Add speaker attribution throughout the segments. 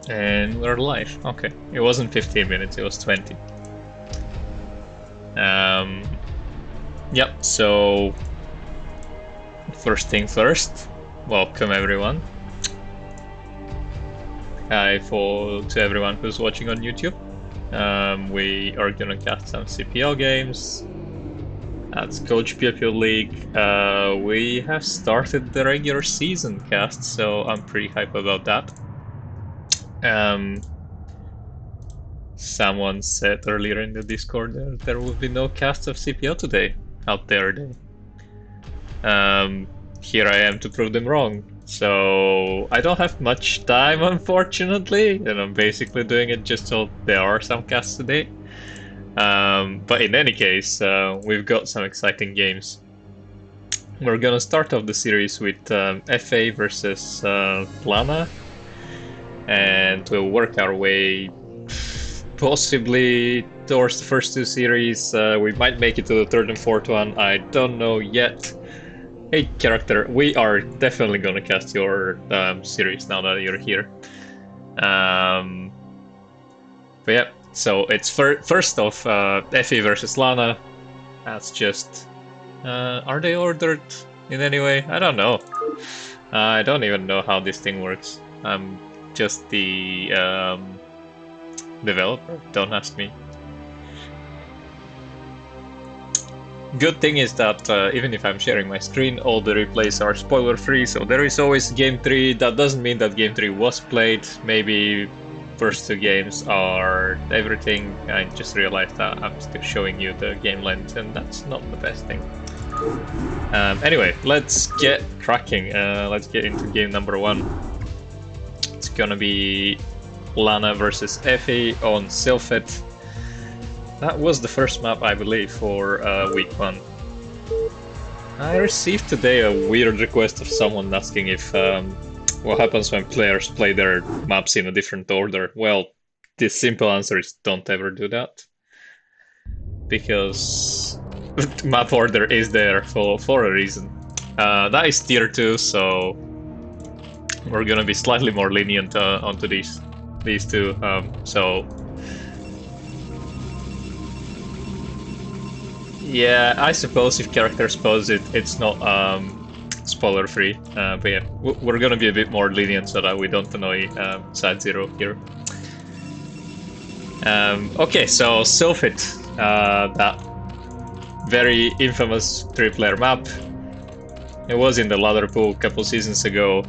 Speaker 1: And we're live. Okay. It wasn't 15 minutes, it was 20. Yep, so first thing first, welcome everyone. Hi to everyone who's watching on YouTube. We are gonna cast some CPL games. That's Coach-Pupil League. We have started the regular season cast, so I'm pretty hype about that. Someone said earlier in the Discord that there will be no cast of CPL today. How dare they? Here I am to prove them wrong. So I don't have much time, unfortunately, and I'm basically doing it just so there are some casts today. But in any case, we've got some exciting games. We're gonna start off the series with FA versus Lana, and we'll work our way possibly towards the first two series. We might make it to the third and fourth one. I don't know yet. Hey, character, we are definitely gonna cast your series now that you're here. But yeah, so it's first off FA versus Lana. That's just... are they ordered in any way? I don't know. I don't even know how this thing works. I'm just the developer. Don't ask me. Good thing is that even if I'm sharing my screen, all the replays are spoiler free, so there is always game 3. That doesn't mean that game 3 was played. Maybe first two games are everything. I just realized that I'm still showing you the game length, and that's not the best thing. Anyway, let's get cracking. Let's get into game number 1. It's gonna be Lana versus Effie on Sylphet. That was the first map, I believe, for week 1. I received today a weird request of someone asking if what happens when players play their maps in a different order. Well, the simple answer is don't ever do that, because map order is there for a reason. That is tier 2, so we're gonna be slightly more lenient onto these two. So yeah, I suppose if characters pose it, it's not spoiler free. But yeah, we're gonna be a bit more lenient so that we don't annoy Side Zero here. Okay, so Sylphet, that very infamous 3-player map. It was in the ladder pool a couple seasons ago.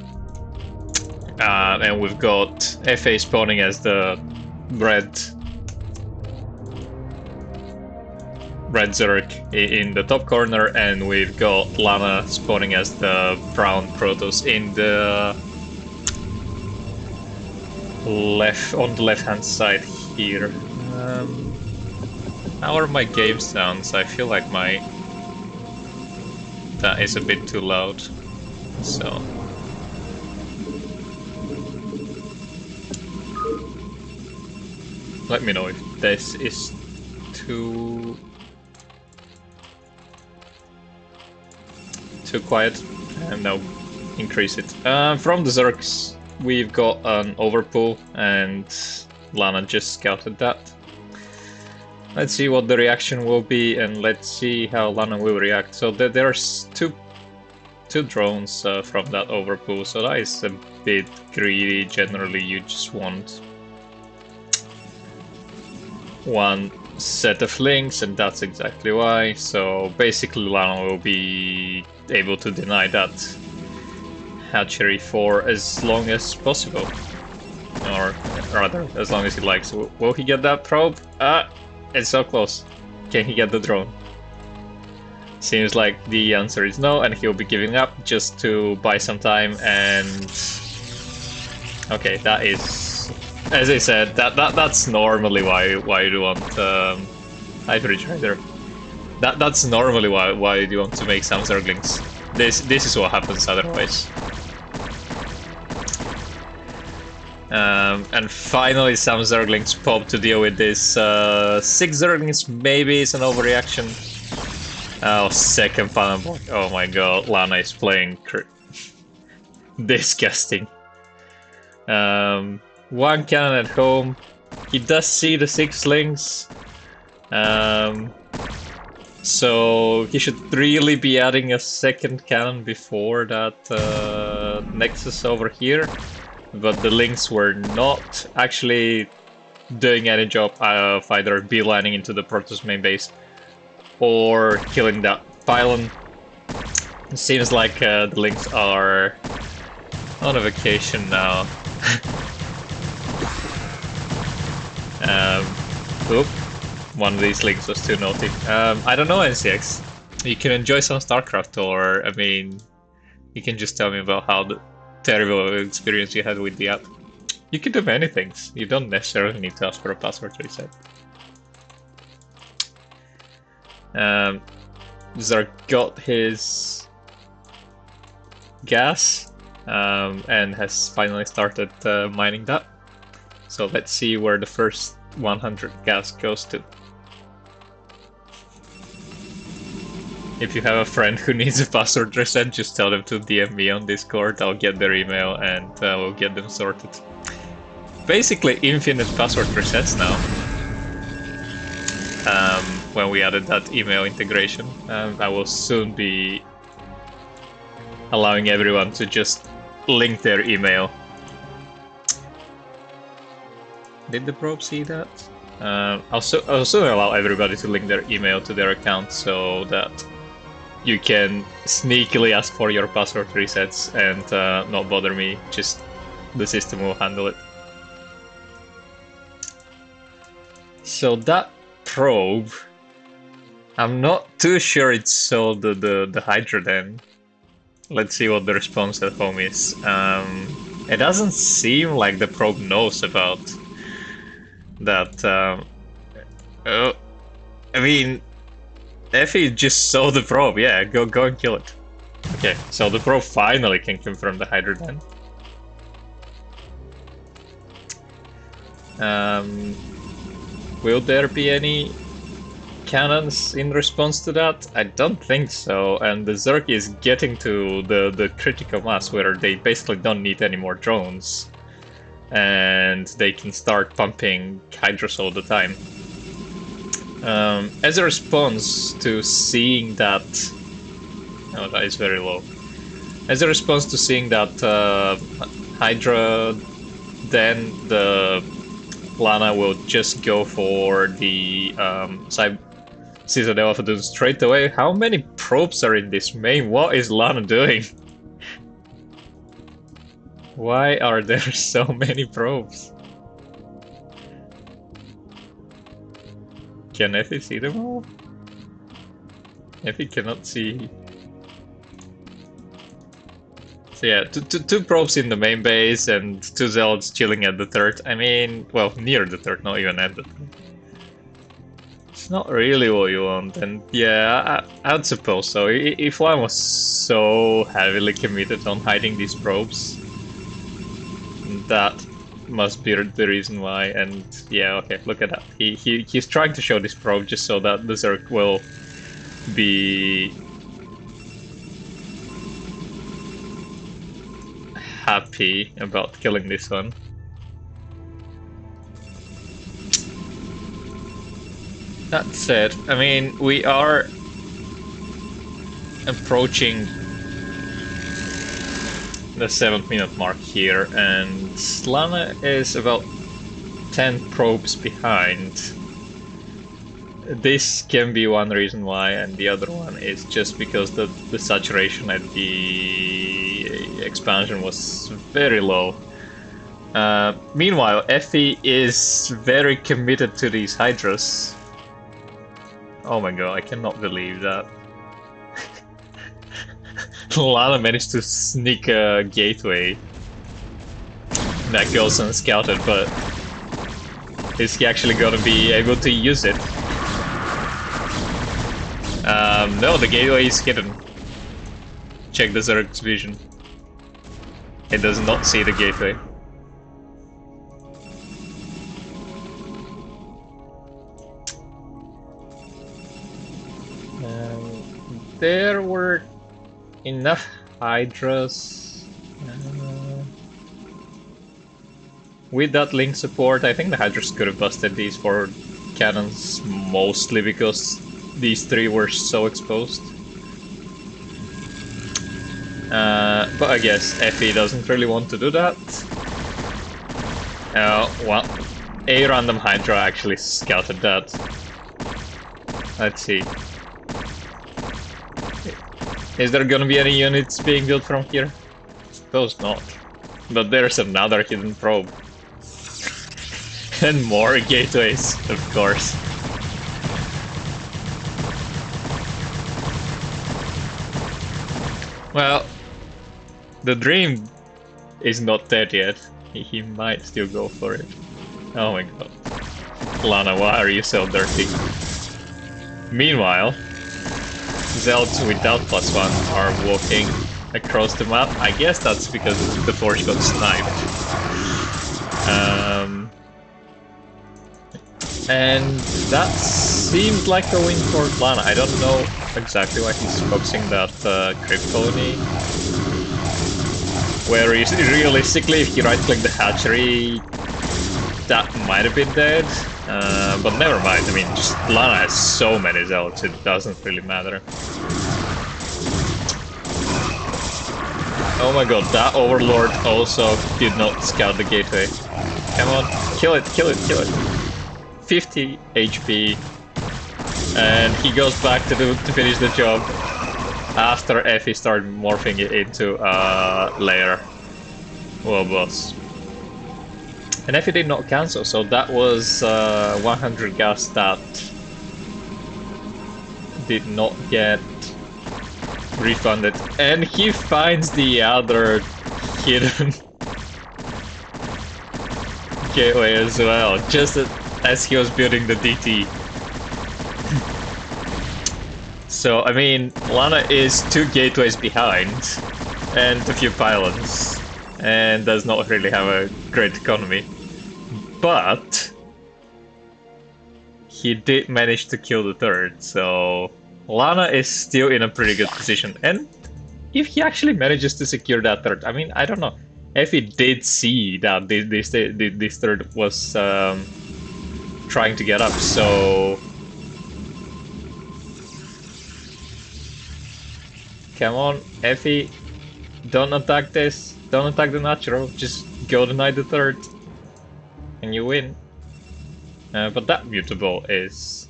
Speaker 1: And we've got FA spawning as the red Zerg in the top corner, and we've got Lana spawning as the brown Protoss in the on the left-hand side here. How are my game sounds? I feel like that is a bit too loud. So let me know if this is too quiet, and no, increase it. From the Zergs, we've got an overpull, and Lana just scouted that. Let's see what the reaction will be, and let's see how Lana will react. So there's two drones from that overpull, so that is a bit greedy. Generally, you just want one set of links, and that's exactly why. So basically Lana will be able to deny that hatchery for as long as possible, or rather as long as he likes. Will he get that probe? It's so close. Can he get the drone? Seems like the answer is no, and he'll be giving up just to buy some time. And okay, that is, as I said, that's normally why you do want Hybrid Rider. That's normally why you want to make some Zerglings. This is what happens otherwise. And finally some Zerglings pop to deal with this. 6 Zerglings maybe is an overreaction. Oh, second panel block. Oh my god, Lana is playing disgusting. one cannon at home. He does see the 6 links. So he should really be adding a second cannon before that Nexus over here. But the links were not actually doing any job of either beelining into the Protoss main base or killing that pylon. It seems like the links are on a vacation now. Oop. One of these links was too naughty. I don't know, NCX. You can enjoy some StarCraft, or, I mean, you can just tell me about how the terrible experience you had with the app. You can do many things. You don't necessarily need to ask for a password reset. Zerg got his gas and has finally started mining that. So let's see where the first 100 gas goes to. If you have a friend who needs a password reset, just tell them to DM me on Discord. I'll get their email and we'll get them sorted. Basically infinite password resets now. When we added that email integration, I will soon be allowing everyone to just link their email. Did the probe see that? I'll soon allow everybody to link their email to their account so that you can sneakily ask for your password resets and not bother me. Just the system will handle it. So that probe, I'm not too sure it saw the Hydra then. Let's see what the response at home is. It doesn't seem like the probe knows about that. I mean, Effie just saw the probe. Yeah, go and kill it. Okay, so the probe finally can confirm the Hydra then. Will there be any cannons in response to that? I don't think so, and the Zerg is getting to the critical mass where they basically don't need any more drones. And they can start pumping Hydras all the time. As a response to seeing that... Oh, that is very low. As a response to seeing that Hydra, then the Lana will just go for the Citadel of Adun straight away. How many probes are in this main? What is Lana doing? Why are there so many probes? Can Effie see them all? Effie cannot see. So yeah, two probes in the main base and 2 zealots chilling at the third. I mean, well, near the third, not even at the third. It's not really what you want, and yeah, I'd suppose so. If one was so heavily committed on hiding these probes, that must be the reason why. And yeah, okay, look at that. He's trying to show this probe just so that the Zerg will be happy about killing this one. That said, I mean, we are approaching the 7th-minute mark here, and Lana is about 10 probes behind. This can be one reason why, and the other one is just because the saturation at the expansion was very low. Meanwhile, Effie is very committed to these Hydras. Oh my god, I cannot believe that. Lana managed to sneak a gateway that goes unscouted, but is he actually gonna be able to use it? No, the gateway is hidden. Check the Zerg's vision. It does not see the gateway. There were enough Hydras. With that link support, I think the Hydras could have busted these 4 cannons, mostly because these 3 were so exposed. But I guess Effie doesn't really want to do that. Well, a random Hydra actually scouted that. Let's see. Is there gonna be any units being built from here? Suppose not. But there's another hidden probe. And more gateways, of course. Well, the dream is not dead yet. He might still go for it. Oh my god. Lana, why are you so dirty? Meanwhile, Zelds without +1 are walking across the map. I guess that's because the Forge got sniped. And that seemed like a win for Lana. I don't know exactly why he's focusing that Crypt Colony. Where realistically, if he right-click the hatchery, that might have been dead. But never mind, I mean, just Lana has so many Zelds, it doesn't really matter. Oh my god, that Overlord also did not scout the gateway. Come on, kill it, kill it, kill it. 50 HP. And he goes back to finish the job after Effie started morphing it into a layer. Well, boss. And Effie did not cancel, so that was 100 gas that did not get refunded. And he finds the other hidden gateway as well, just as he was building the DT. So, I mean, Lana is 2 gateways behind and a few pylons, and does not really have a great economy. But he did manage to kill the 3rd, so Lana is still in a pretty good position. And if he actually manages to secure that 3rd, I mean, I don't know. If he did see that this 3rd was trying to get up, so come on, Effie, don't attack this, don't attack the natural, just go deny the 3rd, and you win. But that mutable is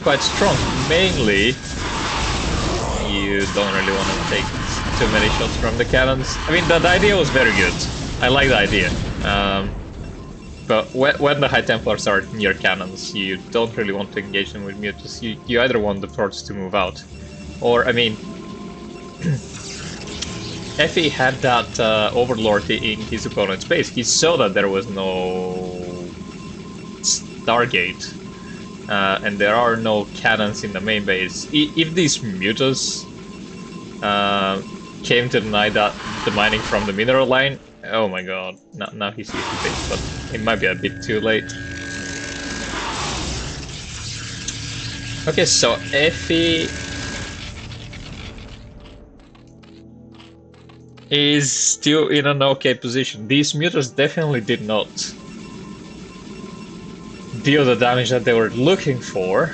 Speaker 1: quite strong. Mainly, you don't really want to take too many shots from the cannons. I mean, that idea was very good. I like the idea. But when the High Templars are near cannons, you don't really want to engage them with mutas. You either want the Forts to move out, or, I mean, Effie had that Overlord in his opponent's base. He saw that there was no Stargate, and there are no cannons in the main base. If these mutas came to deny the mining from the mineral line, oh my god, now he's used to base, but it might be a bit too late. Okay, so Effie is still in an okay position. These mutas definitely did not deal the damage that they were looking for.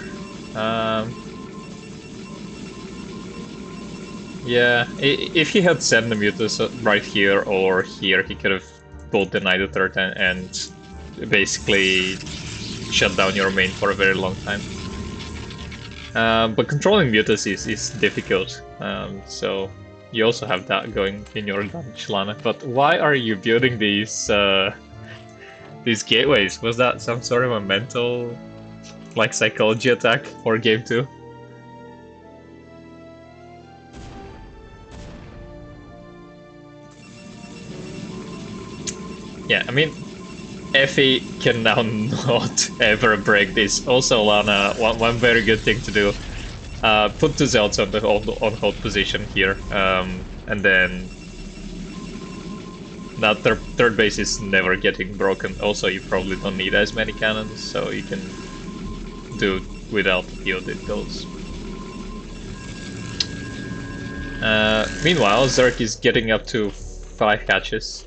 Speaker 1: Yeah, if he had sent the mutas right here or here, he could have both denied the 3rd and basically shut down your main for a very long time. But controlling mutas is difficult, so you also have that going in your advantage, Lana. But why are you building these gateways? Was that some sort of a mental, like, psychology attack for game 2? Yeah, I mean, Effie can now not ever break this. Also, Lana, one very good thing to do, put 2 Zelds on hold position here, and then that 3rd base is never getting broken. Also, you probably don't need as many cannons, so you can do without those. Meanwhile, Zerk is getting up to 5 catches.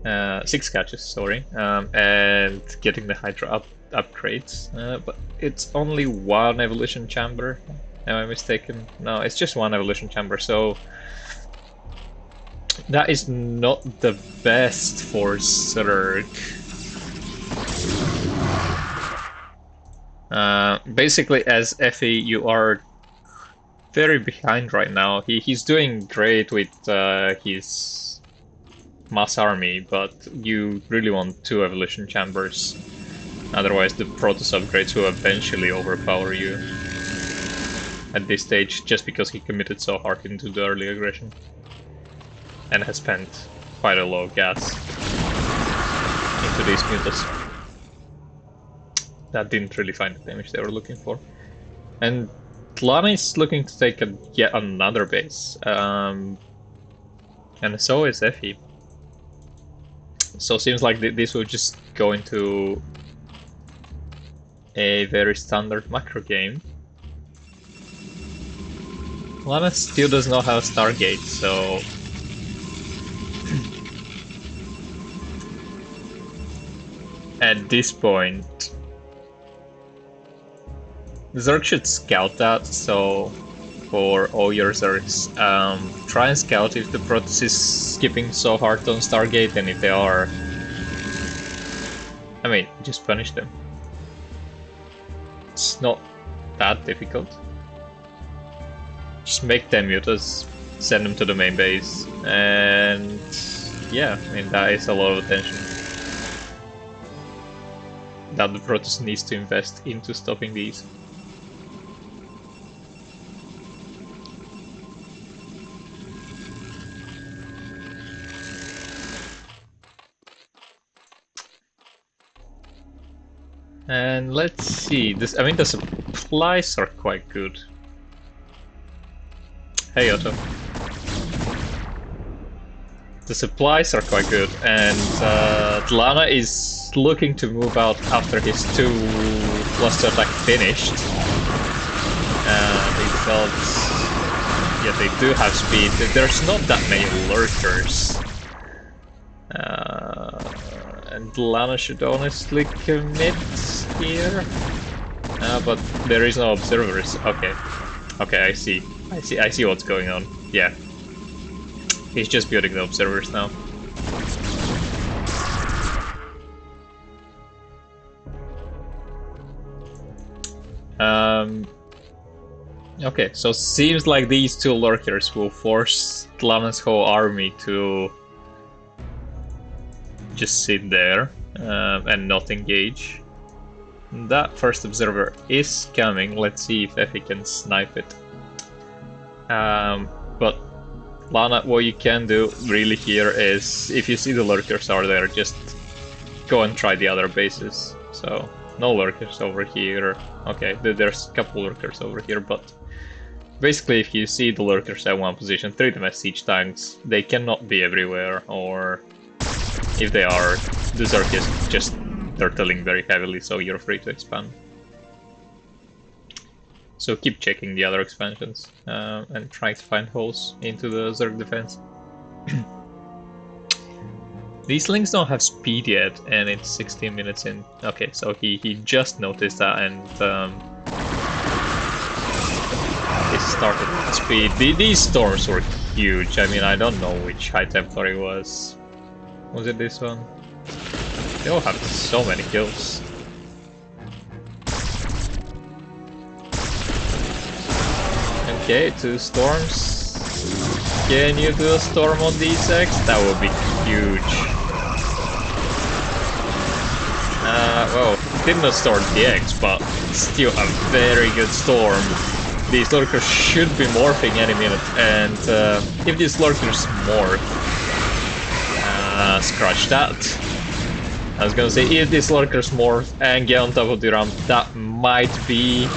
Speaker 1: 6 catches, sorry. And getting the Hydra upgrades. But it's only 1 evolution chamber. Am I mistaken? No, it's just 1 evolution chamber, so that is not the best for Zerg. Basically, as Effie, you are very behind right now. He's doing great with his mass army, but you really want 2 evolution chambers. Otherwise, the Protoss upgrades will eventually overpower you at this stage, just because he committed so hard into the early aggression and has spent quite a lot of gas into these mutas. That didn't really find the damage they were looking for. And Lana is looking to take yet another base. And so is Effie. So it seems like this will just go into a very standard macro game. Lana still does not have Stargate, so at this point Zerg should scout that, so for all your Zergs, try and scout if the Protoss is skipping so hard on Stargate, and if they are, I mean, just punish them. It's not that difficult. Just make 10 mutas, send them to the main base, and yeah, I mean, that is a lot of attention that the Protoss needs to invest into stopping these. And let's see, I mean, the supplies are quite good. Hey Otto. The supplies are quite good, and Lana is looking to move out after his 2 plus 2 attack finished. Because, yeah, they do have speed. There's not that many lurkers. And Lana should honestly commit here. But there is no observers. Okay. Okay, I see what's going on. Yeah. He's just building the observers now. Okay, so seems like these 2 lurkers will force Lana's whole army to just sit there and not engage. That first observer is coming. Let's see if Effie can snipe it. But Lana, what you can do really here is, if you see the lurkers are there, just go and try the other bases. So no lurkers over here. Okay, there's a couple lurkers over here, but basically if you see the lurkers at one position, treat them as siege tanks. They cannot be everywhere, or if they are, the Zerg is just turtling very heavily, so you're free to expand. So keep checking the other expansions and try to find holes into the Zerg defense. These links don't have speed yet, and it's 16 minutes in. Okay, so he just noticed that, and he started with speed. These storms were huge. I mean, I don't know which High Templar it was. Was it this one? They all have so many kills. Okay, 2 storms. Can you do a storm on these X? That would be huge. Well, did not start the X, but still a very good storm. These lurkers should be morphing any minute, and if these lurkers morph, scratch that. I was gonna say, if these lurkers morph and get on top of the ramp, that might be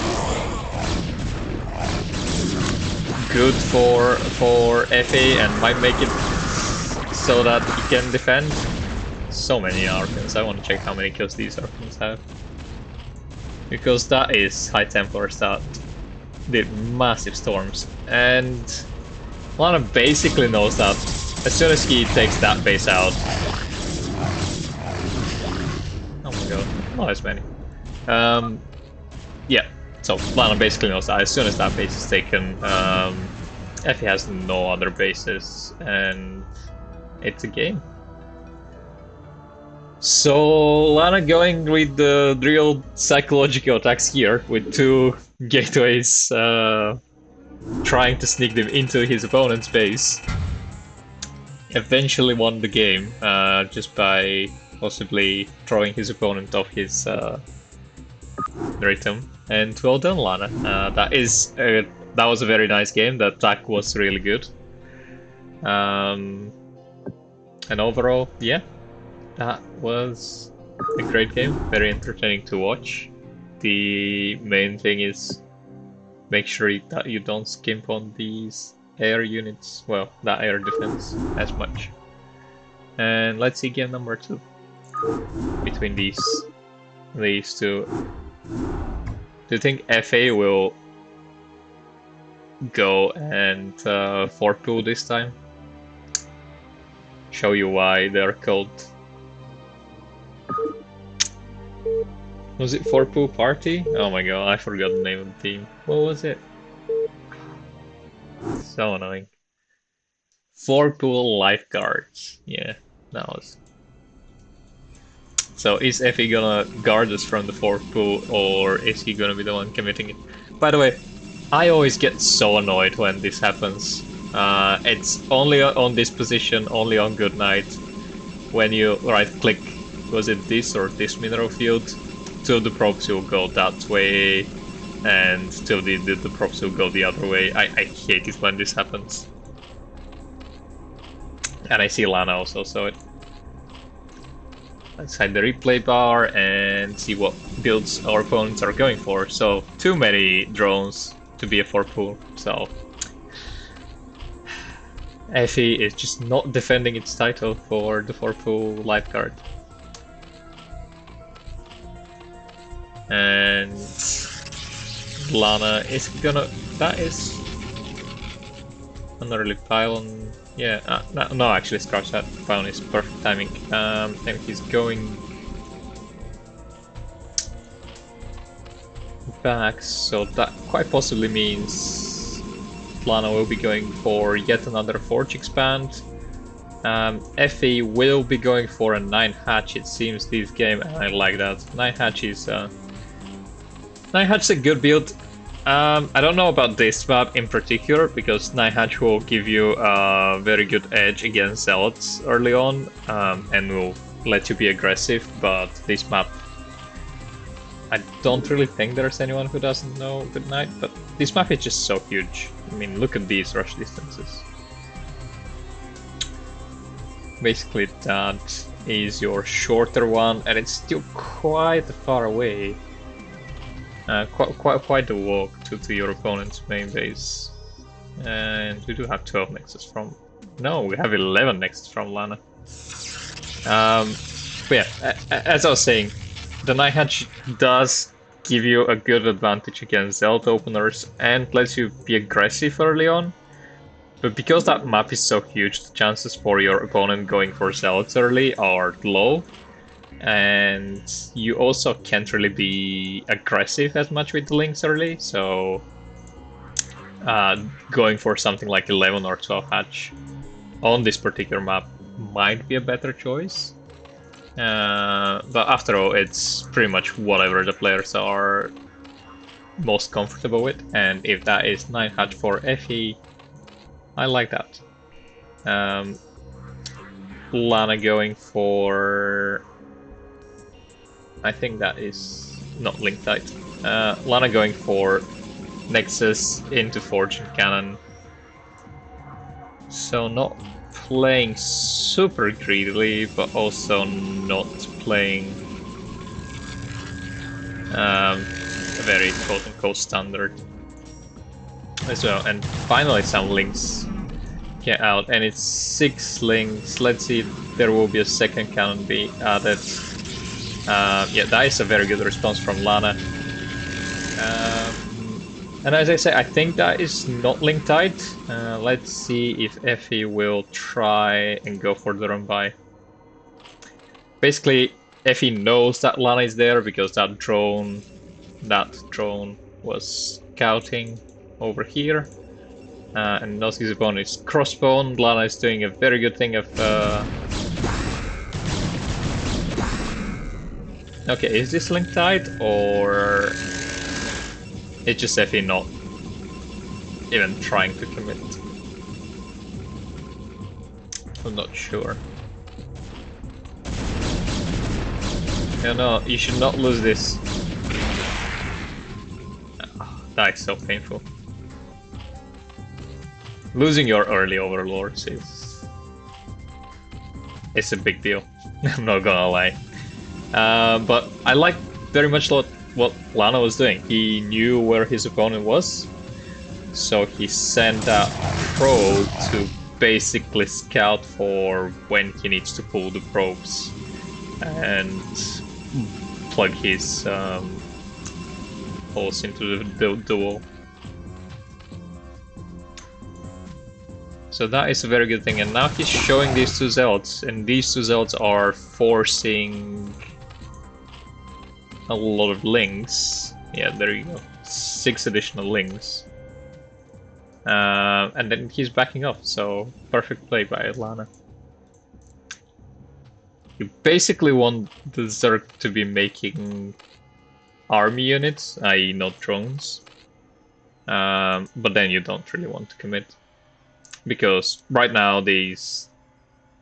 Speaker 1: good for Effie and might make it so that he can defend. So many Archons. I want to check how many kills these Archons have, because that is High Templars that did massive storms. And Lana basically knows that as soon as he takes that base out. Oh my god, not as many. Yeah, so Lana basically knows that as soon as that base is taken, Effie has no other bases, and it's a game. So Lana going with the real psychological attacks here, with 2 gateways trying to sneak them into his opponent's base. Eventually won the game just by possibly throwing his opponent off his rhythm. And well done, Lana. That was a very nice game. The attack was really good. And overall, yeah, that was a great game. Very entertaining to watch. The main thing is make sure that you don't skimp on these air units. Well, that air defense as much. And let's see game number 2 between these two. Do you think FA will go and 4-pool this time? Show you why they're called. Was it 4-pool party? Oh my god, I forgot the name of the team. What was it? So annoying. 4-pool Lifeguards. Yeah, that was. So is Effie gonna guard us from the 4-pool, or is he gonna be the one committing it? By the way, I always get so annoyed when this happens. It's only on this position, only on good night. When you right click, was it this or this mineral field? 2 of the props will go that way, and 2 of the props will go the other way. I hate it when this happens. And I see Lana also, so let's hide the replay bar and see what builds our opponents are going for. So, too many drones to be a 4-pool, so Effie is just not defending its title for the 4-pool Lifeguard. And Lana is gonna... that is... another pylon. Yeah, no, actually scratch that. Pylon is perfect timing. And he's going back, so that quite possibly means Lana will be going for yet another Forge expand. Effie will be going for a 9 hatch, it seems, this game, and I like that. 9 hatch is 9 hatch is a good build. I don't know about this map in particular, because 9 hatch will give you a very good edge against zealots early on, and will let you be aggressive, but this map, I don't really think there's anyone who doesn't know good night, but this map is just so huge. I mean, look at these rush distances. Basically that is your shorter one, and it's still quite far away. Quite a walk to your opponent's main base. And we do have 12 nexus from... no, we have 11 nexus from Lana. But yeah, as I was saying, the 9 hatch does give you a good advantage against Zealot openers and lets you be aggressive early on. But because that map is so huge, the chances for your opponent going for Zealots early are low. And you also can't really be aggressive as much with the links early, so going for something like 11 or 12 hatch on this particular map might be a better choice. But after all, it's pretty much whatever the players are most comfortable with, and if that is 9 hatch for Effie, I like that. Lana going for... I think that is not link tight. Lana going for Nexus into Fortune Cannon. So not playing super greedily, but also not playing a very quote-unquote standard as well. And finally some links get out, and it's 6 links. Let's see if there will be a second cannon be added. Yeah, that is a very good response from Lana. And as I say, I think that is not link tied. Let's see if Effie will try and go for the run by. Basically, Effie knows that Lana is there because that drone was scouting over here. And knows his opponent is crossbone. Lana is doing a very good thing of... Okay, is this link tied or... It's just Effie not even trying to commit? I'm not sure. No, you should not lose this. Oh, that is so painful. Losing your early overlords is... It's a big deal. I'm not gonna lie. But I like very much what Lana was doing. He knew where his opponent was, so he sent a probe to basically scout for when he needs to pull the probes and plug his holes into the wall. So that is a very good thing, and now he's showing these two zealots, and these two zealots are forcing a lot of links. Yeah, there you go. 6 additional links. And then he's backing off, so perfect play by Lana. You basically want the Zerg to be making army units, i.e. not drones. But then you don't really want to commit. Because right now these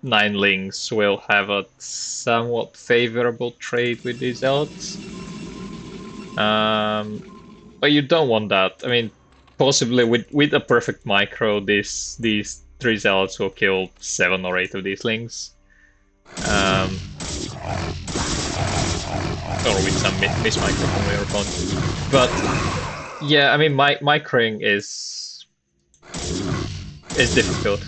Speaker 1: 9 links will have a somewhat favorable trade with these zealots. But you don't want that. I mean, possibly with a perfect micro, these 3 zealots will kill 7 or 8 of these links. Or with some miss-micro from your opponent. But yeah, I mean, microing is difficult.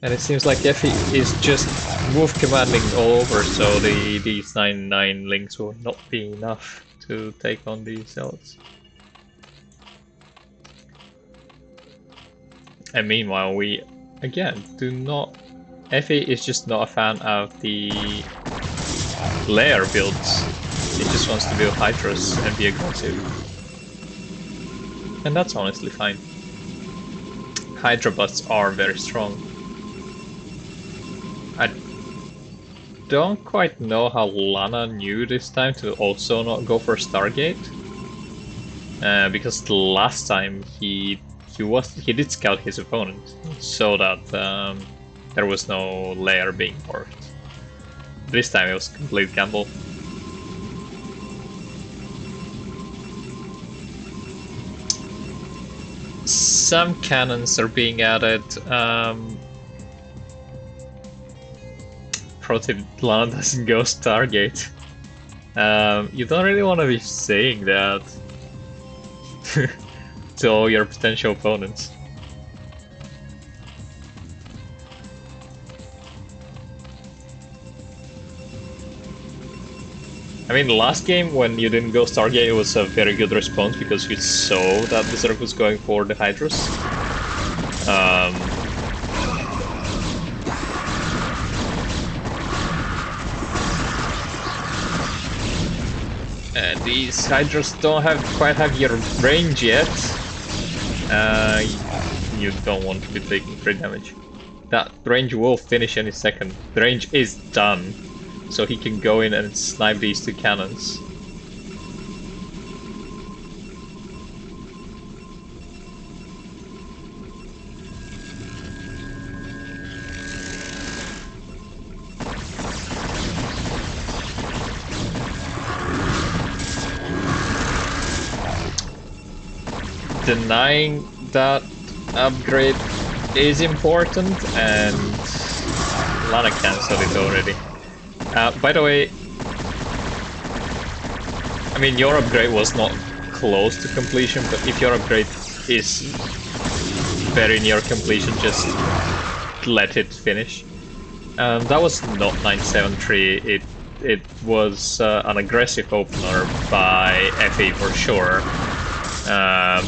Speaker 1: And it seems like Effie is just move commanding all over, so these 9 links will not be enough to take on these zealots. And meanwhile, we again do not... Effie is just not a fan of the layer builds. He just wants to build Hydras and be aggressive. And that's honestly fine. Hydra busts are very strong. I don't quite know how Lana knew this time to also not go for Stargate. Because the last time he did scout his opponent, so that there was no layer being worked. This time it was complete gamble. Some cannons are being added. Pro tip: Lana doesn't go Stargate. You don't really want to be saying that to all your potential opponents. I mean, the last game when you didn't go Stargate, it was a very good response because you saw that the Zerg was going for the Hydras. These Hydras don't quite have your range yet. You don't want to be taking free damage. That range will finish any second. The range is done, so he can go in and snipe these 2 cannons. Denying that upgrade is important, and Lana cancelled it already. By the way, I mean, your upgrade was not close to completion, but if your upgrade is very near completion, just let it finish. That was not 973, it was an aggressive opener by FE for sure,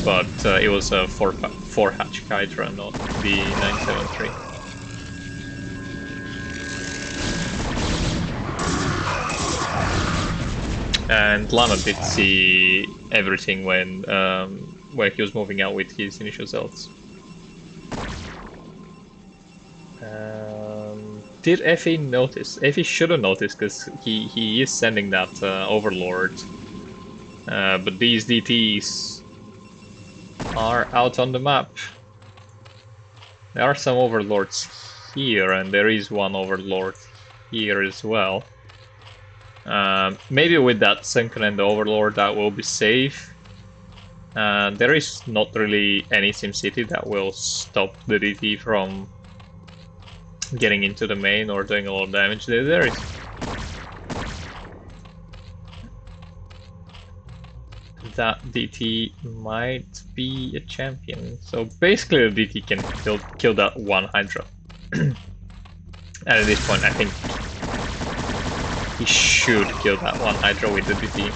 Speaker 1: but it was a 4-hatch Hydra, not the 973. And Lana did see everything when he was moving out with his initial zelts. Did Effie notice? Effie should have noticed because he is sending that Overlord. But these DTs are out on the map. There are some Overlords here, and there is one Overlord here as well. Maybe with that Sunken and the Overlord that will be safe. There is not really any SimCity that will stop the DT from getting into the main or doing a lot of damage. There is. That DT might be a champion. So basically the DT can kill that one Hydra. And at this point I think he should kill that one Hydra with the DT.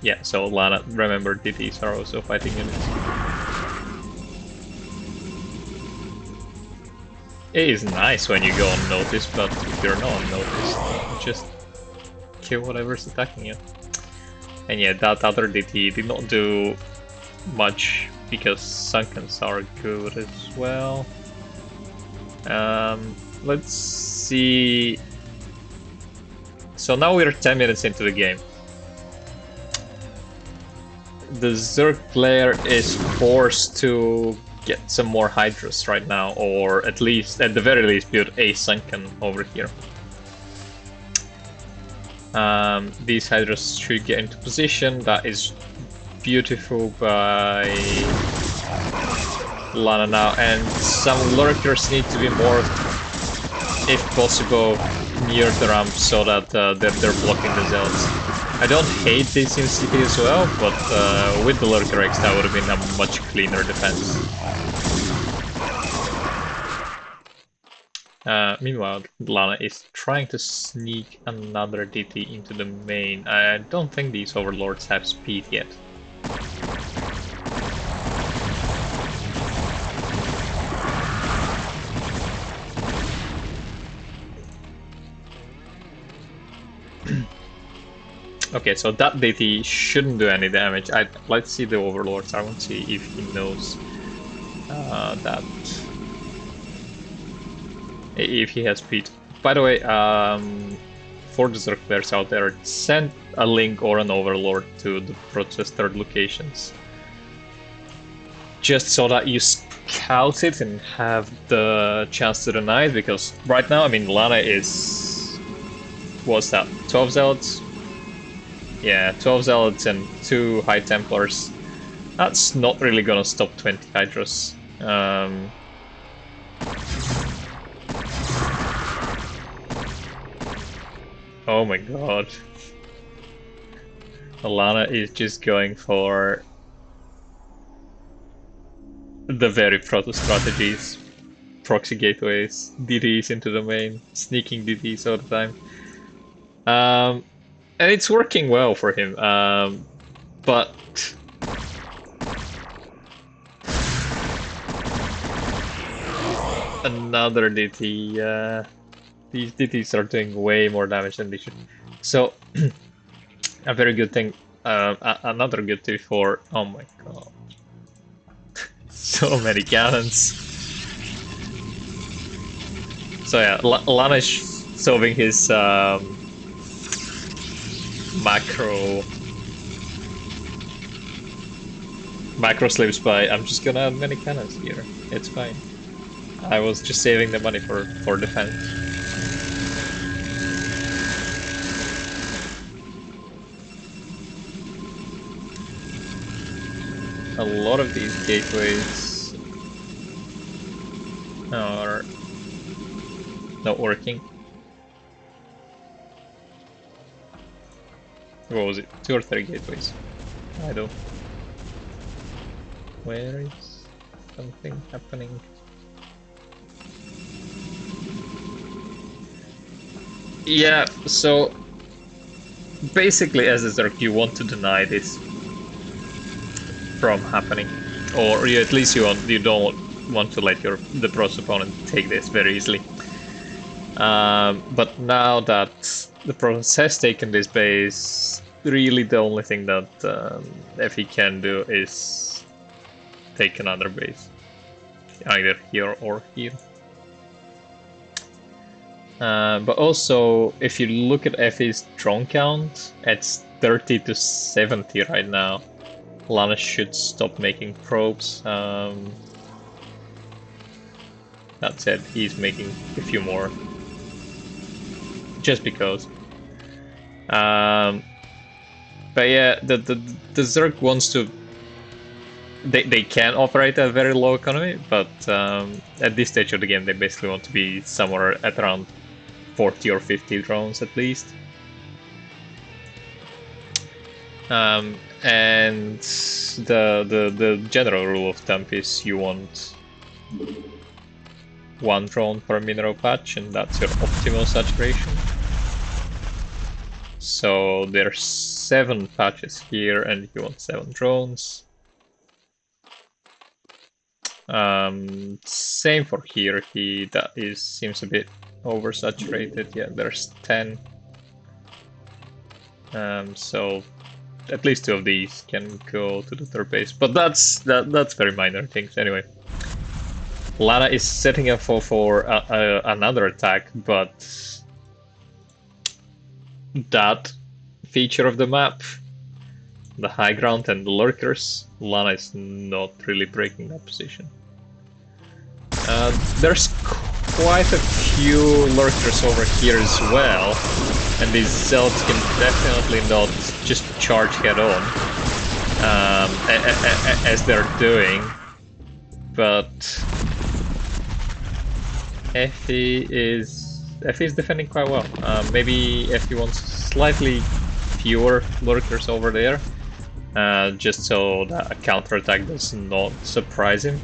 Speaker 1: Yeah, so Lana, remember DTs are also fighting units. It is nice when you go unnoticed, but if you're not unnoticed, just kill whatever's attacking you. And yeah, that other DT did not do much because Sunkens are good as well. Let's see. So now we're 10 minutes into the game. The Zerg player is forced to get some more Hydras right now, or at the very least build a Sunken over here. These Hydras should get into position. That is beautiful by Lana now, and some lurkers need to be more, if possible, near the ramp so that they're blocking the zealots. I don't hate this in CP as well, but with the Lurker X that would have been a much cleaner defense. Meanwhile, Lana is trying to sneak another DT into the main. I don't think these Overlords have speed yet. Okay, so that DT shouldn't do any damage. Let's see the Overlords. I want to see if he knows that. If he has speed. By the way, for the Zerg players out there, send a link or an Overlord to the Protest third locations. Just so that you scout it and have the chance to deny it, because right now, I mean, Lana is... what's that? 12 Zealots? Yeah, 12 Zealots and 2 High Templars. That's not really gonna stop 20 Hydras. Oh my god. Lana is just going for the very proto strategies. Proxy gateways, DDs into the main, sneaking DDs all the time. And it's working well for him, but another DT, these DTs are doing way more damage than they should. So, a very good thing, another good tip for, oh my god, so many cannons. So yeah, Lana is solving his macro slips by, I'm just gonna add many cannons here, it's fine. I was just saving the money for defense. A lot of these gateways are not working. What was it? 2 or 3 gateways? I don't. Where is something happening? Yeah, so basically as a Zerg you want to deny this from happening. Or you, at least you don't want to let the pros opponent take this very easily. But now that the pros has taken this base, really the only thing that Effie can do is take another base. Either here or here. But also, if you look at Effie's drone count, it's 30 to 70 right now. Lana should stop making probes. That said, he's making a few more. Just because. But yeah, the Zerg wants to... They can operate at a very low economy, but at this stage of the game they basically want to be somewhere at around 40 or 50 drones at least. And the general rule of thumb is you want 1 drone per mineral patch, and that's your optimal saturation. So there's 7 patches here, and you want 7 drones. Same for here. Seems a bit oversaturated. Yeah, there's 10. So at least 2 of these can go to the 3rd base, but that's very minor things anyway. Lana is setting up for another attack, but that feature of the map, the high ground and the lurkers, Lana is not really breaking that position. There's quite a few lurkers over here as well, and these zealots can definitely not just charge head on, as they're doing, but Effie is defending quite well. Maybe Effie wants slightly fewer lurkers over there, just so that a counterattack does not surprise him.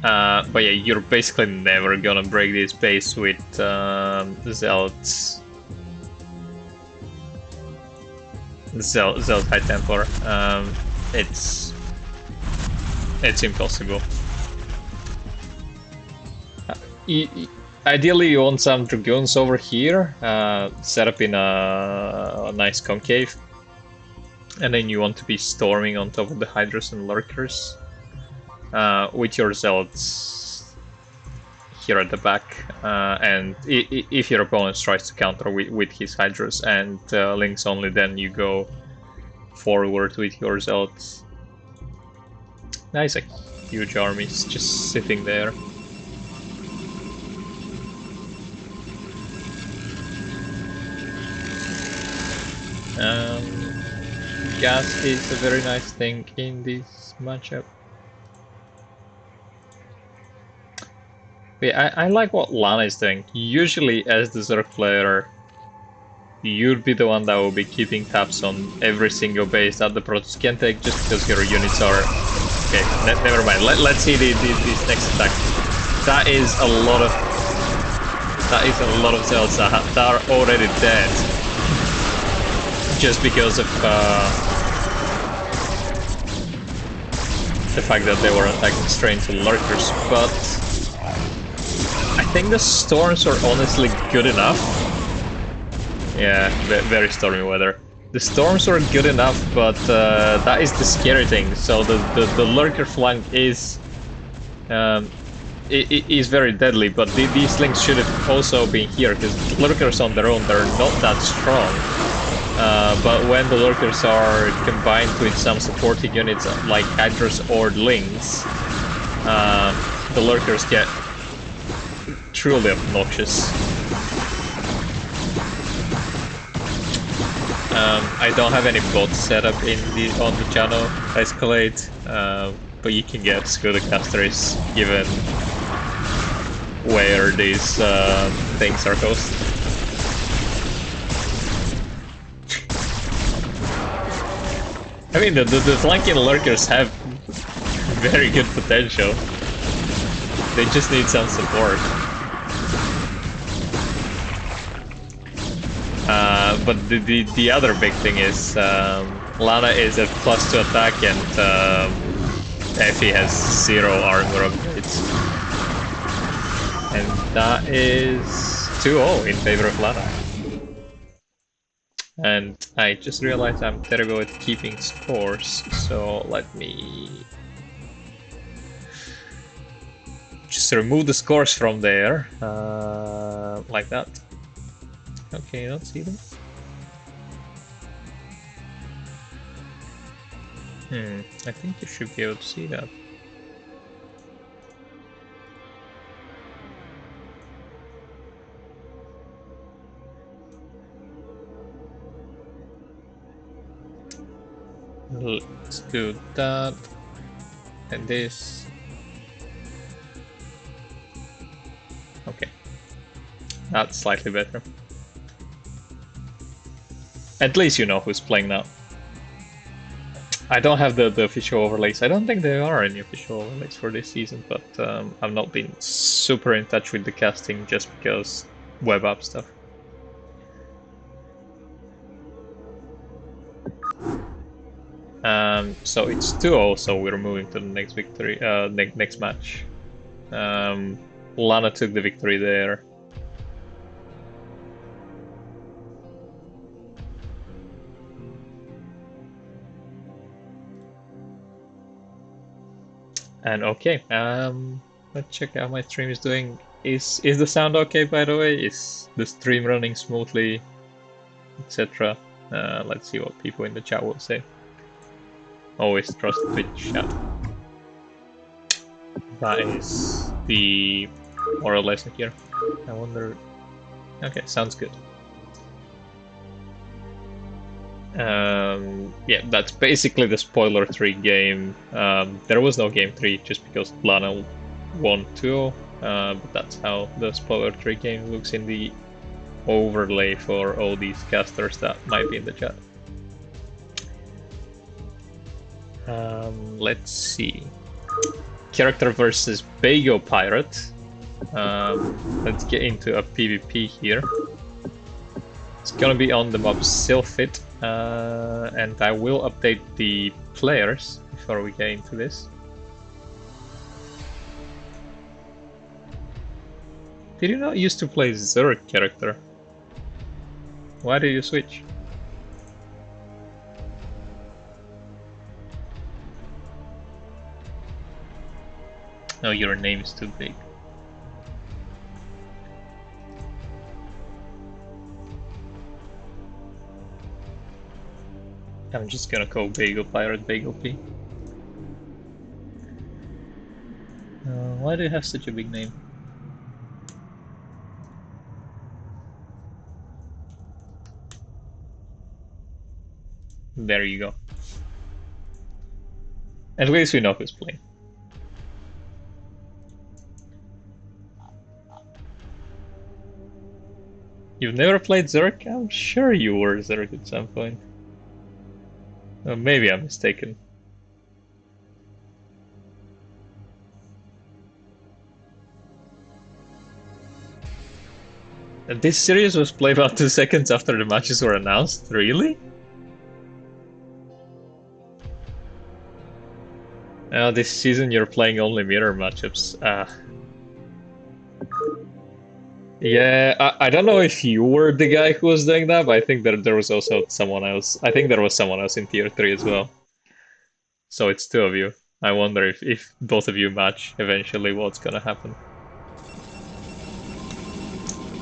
Speaker 1: But yeah, you're basically never gonna break this base with Zealots. Zealot High Templar. It's impossible. Ideally, you want some Dragoons over here, set up in a nice concave, and then you want to be storming on top of the Hydras and Lurkers. With your Zealots here at the back, and if your opponent tries to counter with his Hydras and links only, then you go forward with your Zealots. Nice, a huge army just sitting there. Gas is a very nice thing in this matchup. Yeah, I like what Lana is doing. Usually, as the Zerg player, you'd be the one that will be keeping tabs on every single base that the Protoss can take, just because your units are... Okay, never mind. Let's see this next attack. That is a lot of... Zealots that are already dead. Just because of the fact that they were attacking straight into lurkers, but I think the storms are honestly good enough. Yeah, very stormy weather. The storms are good enough, but that is the scary thing. So the lurker flank is very deadly, but these links should have also been here, because lurkers on their own, they're not that strong. But when the lurkers are combined with some supporting units like Hydras or Lings, the lurkers get truly obnoxious. I don't have any bots set up on the channel, Escalate, but you can get Scudacasters given where these things are hosted. I mean, the flanking lurkers have very good potential. They just need some support. But the other big thing is Lana is at +2 attack and Effie has 0 armor upgrades. And that is 2-0 in favor of Lana. And I just realized I'm terrible at keeping scores, so let me just remove the scores from there, like that. Okay, you don't see them? I think you should be able to see that. Let's do that and this. Okay, that's slightly better. At least you know who's playing now. I don't have the official overlays. I don't think there are any official overlays for this season, but I've not been super in touch with the casting just because web app stuff. So it's 2-0, so we're moving to the next victory, next match. Lana took the victory there. And okay, let's check how my stream is doing. Is the sound okay, by the way? Is the stream running smoothly, etc.? Let's see what people in the chat will say. Always trust Twitch chat. That is the moral lesson here. I wonder... Okay, sounds good. Yeah, that's basically the spoiler 3 game. There was no game 3 just because Lana won 2-0, but that's how the spoiler 3 game looks in the overlay for all these casters that might be in the chat. Let's see. Character versus Bago Pirate. Let's get into a PvP here. It's gonna be on the mob Sylphid, and I will update the players before we get into this. Did you not used to play Zerg character? Why did you switch? No, your name is too big. I'm just gonna call Bagel Pirate Bagel P. Why do you have such a big name? There you go. At least we know who's playing. You've never played Zerg? I'm sure you were Zerg at some point. Maybe I'm mistaken. This series was played about 2 seconds after the matches were announced? Really? This season you're playing only mirror matchups. Yeah, I don't know if you were the guy who was doing that, but I think that there was also someone else. I think there was someone else in tier 3 as well. So it's 2 of you. I wonder if both of you match eventually what's gonna happen.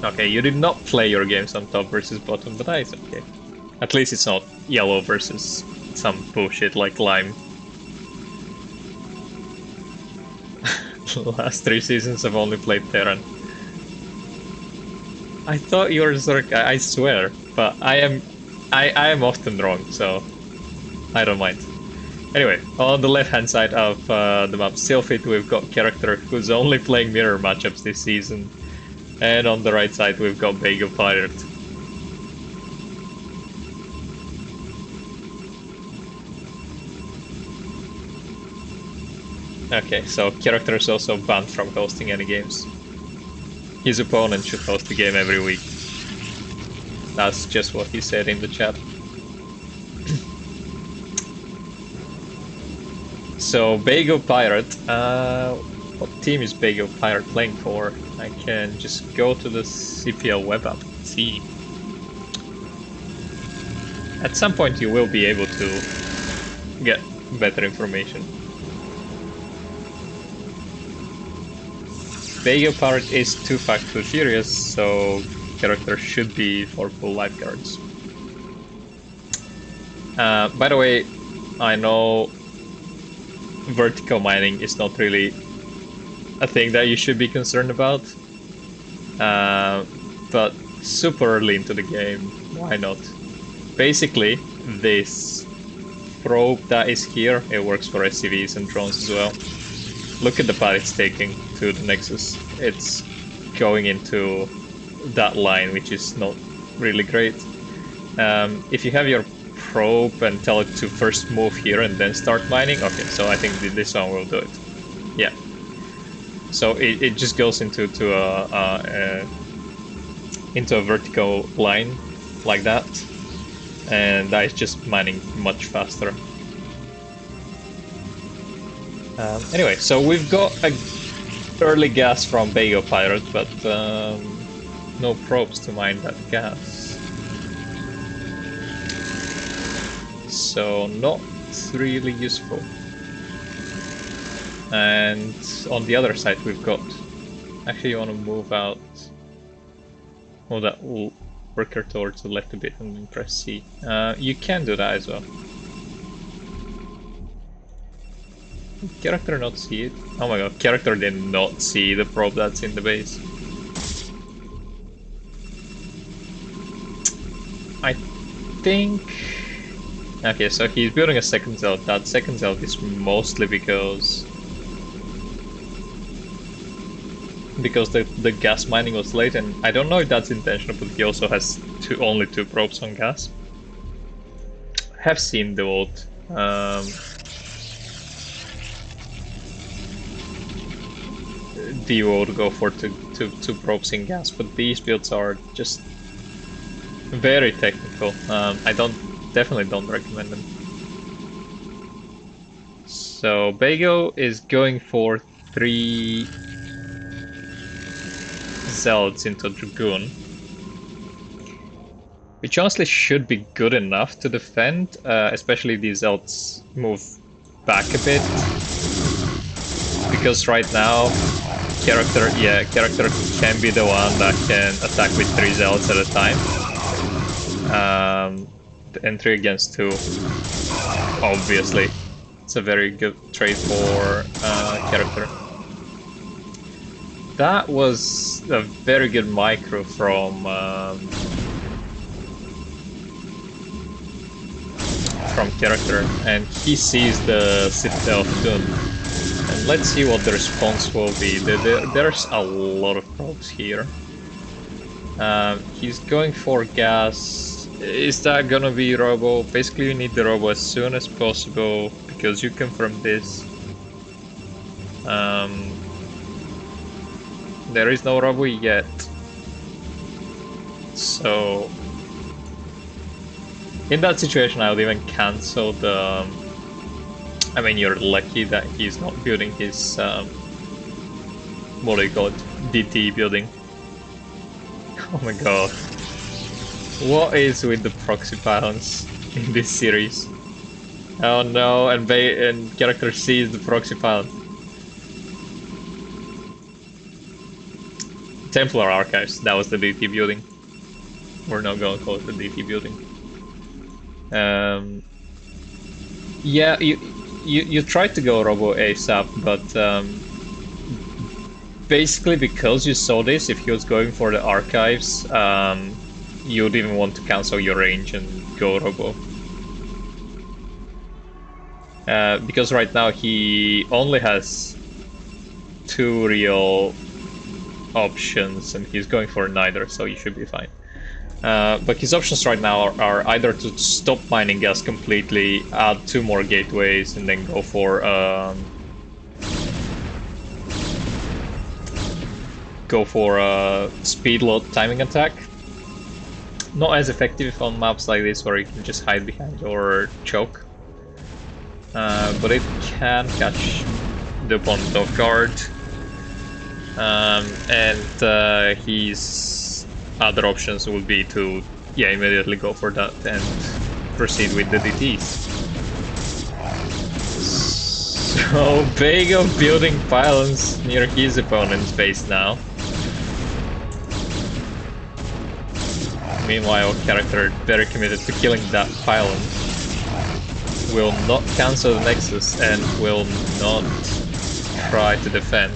Speaker 1: Okay, you did not play your games on top versus bottom, but that's okay. At least it's not yellow versus some bullshit like lime. The last 3 seasons I've only played Terran. I thought you were Zerg, I swear, but I am often wrong, so I don't mind. Anyway, on the left-hand side of the map Sylphid, we've got character who's only playing mirror matchups this season, and on the right side we've got Bagel Pirate. Okay, so character is also banned from hosting any games. His opponent should host the game every week. That's just what he said in the chat. So, Bago Pirate. What team is Bago Pirate playing for? I can just go to the CPL web app and see. At some point you will be able to get better information. Bago Pirate is 2-factor serious, so character should be for full Lifeguards. By the way, I know vertical mining is not really a thing that you should be concerned about, but super early into the game, why not? Basically, this probe that is here, it works for SCVs and drones as well. Look at the path it's taking to the Nexus. It's going into that line, which is not really great. If you have your probe and tell it to first move here and then start mining, okay, so I think this one will do it. Yeah. So it just goes into a vertical line like that, and that is just mining much faster. Anyway, so we've got a early gas from Bago Pirate, but no probes to mine that gas. So not really useful. And on the other side we've got... Actually, you want to move out... Move that worker towards the left a bit and then press C. You can do that as well. Character not see it? Oh my god, character did not see the probe that's in the base. I think... Okay, so he's building a second cell. That second cell is mostly because the gas mining was late, and I don't know if that's intentional, but he also has only two probes on gas. I have seen the old duo to go for two probes in gas, but these builds are just very technical. I definitely don't recommend them. So Bago is going for 3 Zelds into Dragoon, which honestly should be good enough to defend, especially these Zelds move back a bit, because right now character can be the one that can attack with 3 Zelds at a time. And 3 against 2, obviously. It's a very good trade for character. That was a very good micro from character, and he sees the Citadel of Doom. And let's see what the response will be. There's a lot of probes here. He's going for gas. Is that gonna be Robo? Basically you need the Robo as soon as possible, because you confirm this. There is no Robo yet. So in that situation I would even cancel the... I mean, you're lucky that he's not building his... what do you call it? DT building. Oh my god. What is with the proxy pylons in this series? Oh no, and character sees the proxy pylon. Templar Archives, that was the DT building. We're not gonna call it the DT building. Yeah, you tried to go Robo ASAP, but basically because you saw this, if he was going for the Archives, you would even want to cancel your range and go Robo. Because right now he only has 2 real options and he's going for neither, so you should be fine. But his options right now are either to stop mining gas completely, add 2 more gateways, and then go for go for a speed load timing attack. Not as effective on maps like this where you can just hide behind or choke. But it can catch the opponent off guard. And his other options would be to immediately go for that and proceed with the DTs. So Vega building pylons near his opponent's base now. Meanwhile, character very committed to killing that pylon. Will not cancel the Nexus and will not try to defend.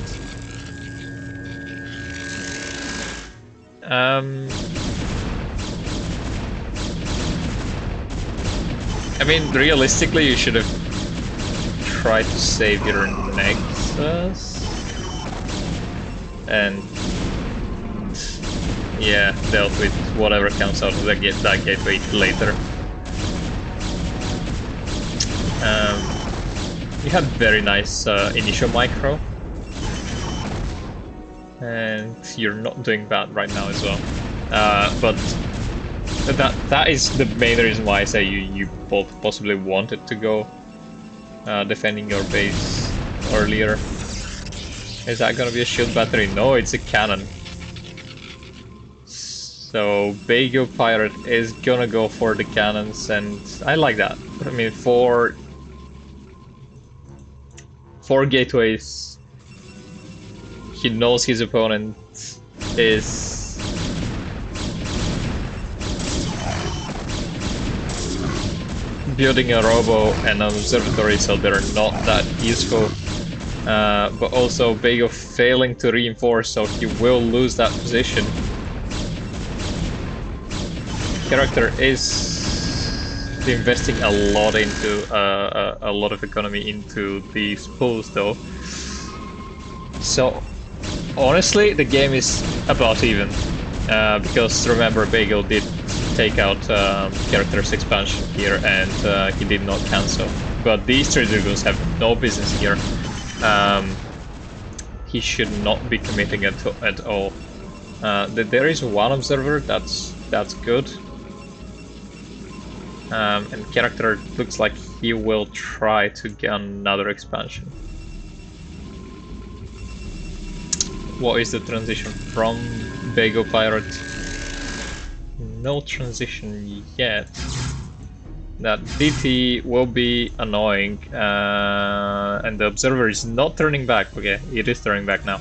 Speaker 1: I mean, realistically, you should have tried to save your Nexus and dealt with whatever comes out of that gateway later. You had very nice initial micro, and you're not doing bad right now as well. But that is the main reason why I say you both possibly wanted to go defending your base earlier. Is that gonna be a shield battery? No, it's a cannon. So Bago Pirate is gonna go for the cannons, and I like that. I mean, four gateways. He knows his opponent is building a robo and an observatory, so they're not that useful. But also Bago failing to reinforce, so he will lose that position. Character is investing a lot into a lot of economy into these pools, though. So honestly, the game is about even, because remember, Bagel did take out character's expansion here, and he did not cancel. But these three Dragons have no business here. He should not be committing at all. There is one observer. That's good. And character looks like he will try to get another expansion. What is the transition from Bago Pirate? No transition yet. That DT will be annoying, and the observer is not turning back. Okay, it is turning back now.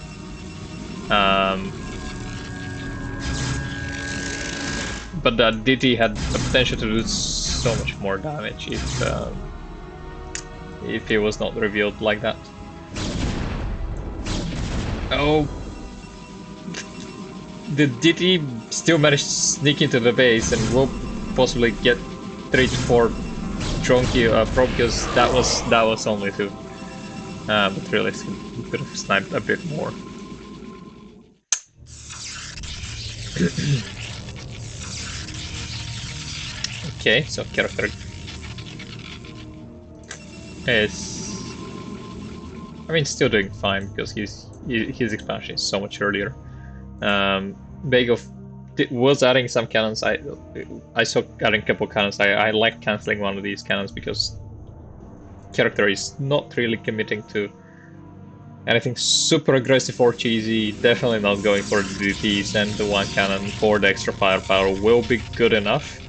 Speaker 1: But that DT had the potential to do so much more damage if it was not revealed like that. Oh, the DT still managed to sneak into the base and will possibly get 3 to 4 drone probe kills. That was only 2, but really he could have sniped a bit more. Okay, so character is, I mean, still doing fine because his expansion is so much earlier. Bago was adding some cannons. I saw adding a couple cannons. I like cancelling one of these cannons because character is not really committing to anything super aggressive or cheesy. Definitely not going for the DPs, and the one cannon for the extra firepower will be good enough.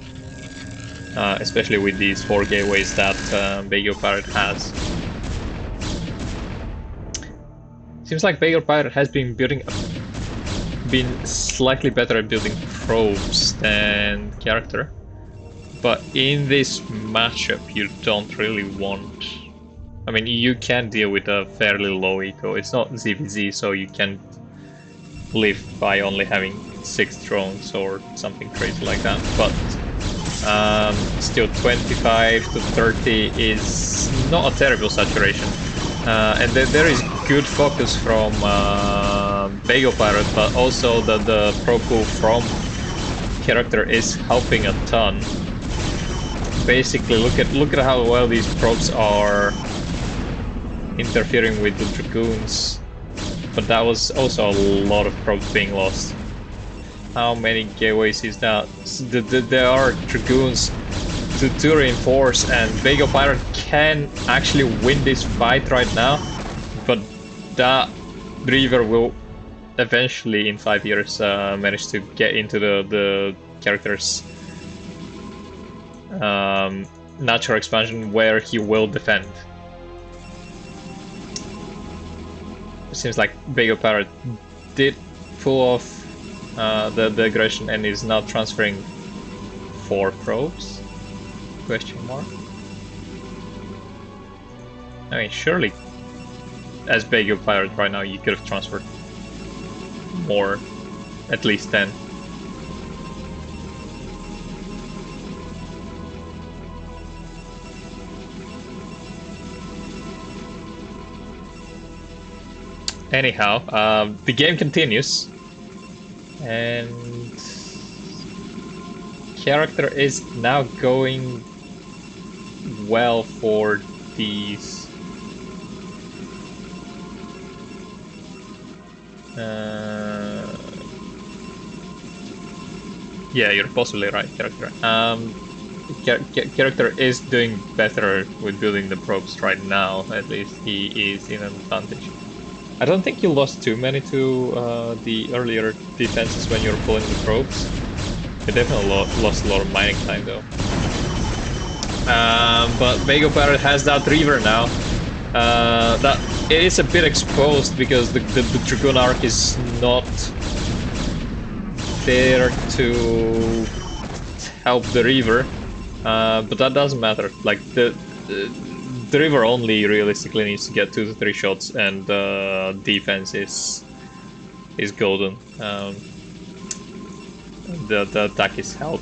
Speaker 1: Especially with these 4 gateways that Bago Pirate has. Seems like Bago Pirate has been slightly better at building probes than character, but in this matchup you don't really want. I mean, you can deal with a fairly low eco. It's not ZVZ, so you can live by only having 6 drones or something crazy like that, but still 25 to 30 is not a terrible saturation. And there is good focus from Bago Pirate, but also the pro pool from character is helping a ton. Basically, look at how well these probes are interfering with the Dragoons. but that was also a lot of probes being lost. How many gateways is that? There are Dragoons to reinforce, and Vega Pirate can actually win this fight right now, but that Reaver will eventually, in 5 years, manage to get into the character's natural expansion where he will defend. It seems like Vega Pirate did pull off the aggression and is now transferring 4 probes? Question mark. I mean, surely, as Vega Pirate right now, you could have transferred more, at least 10. Anyhow, the game continues, and character is now going well for these. Yeah, you're possibly right, character. Character is doing better with building the probes right now. At least he is in an advantage. I don't think you lost too many to the earlier defenses when you were pulling the probes. You definitely lost a lot of mining time though. But Vega Pirate has that Reaver now. That it is a bit exposed because the Dragoon Arc is not there to help the Reaver. But that doesn't matter. Like the Reaver only realistically needs to get 2 to 3 shots, and defense is golden. The attack is held.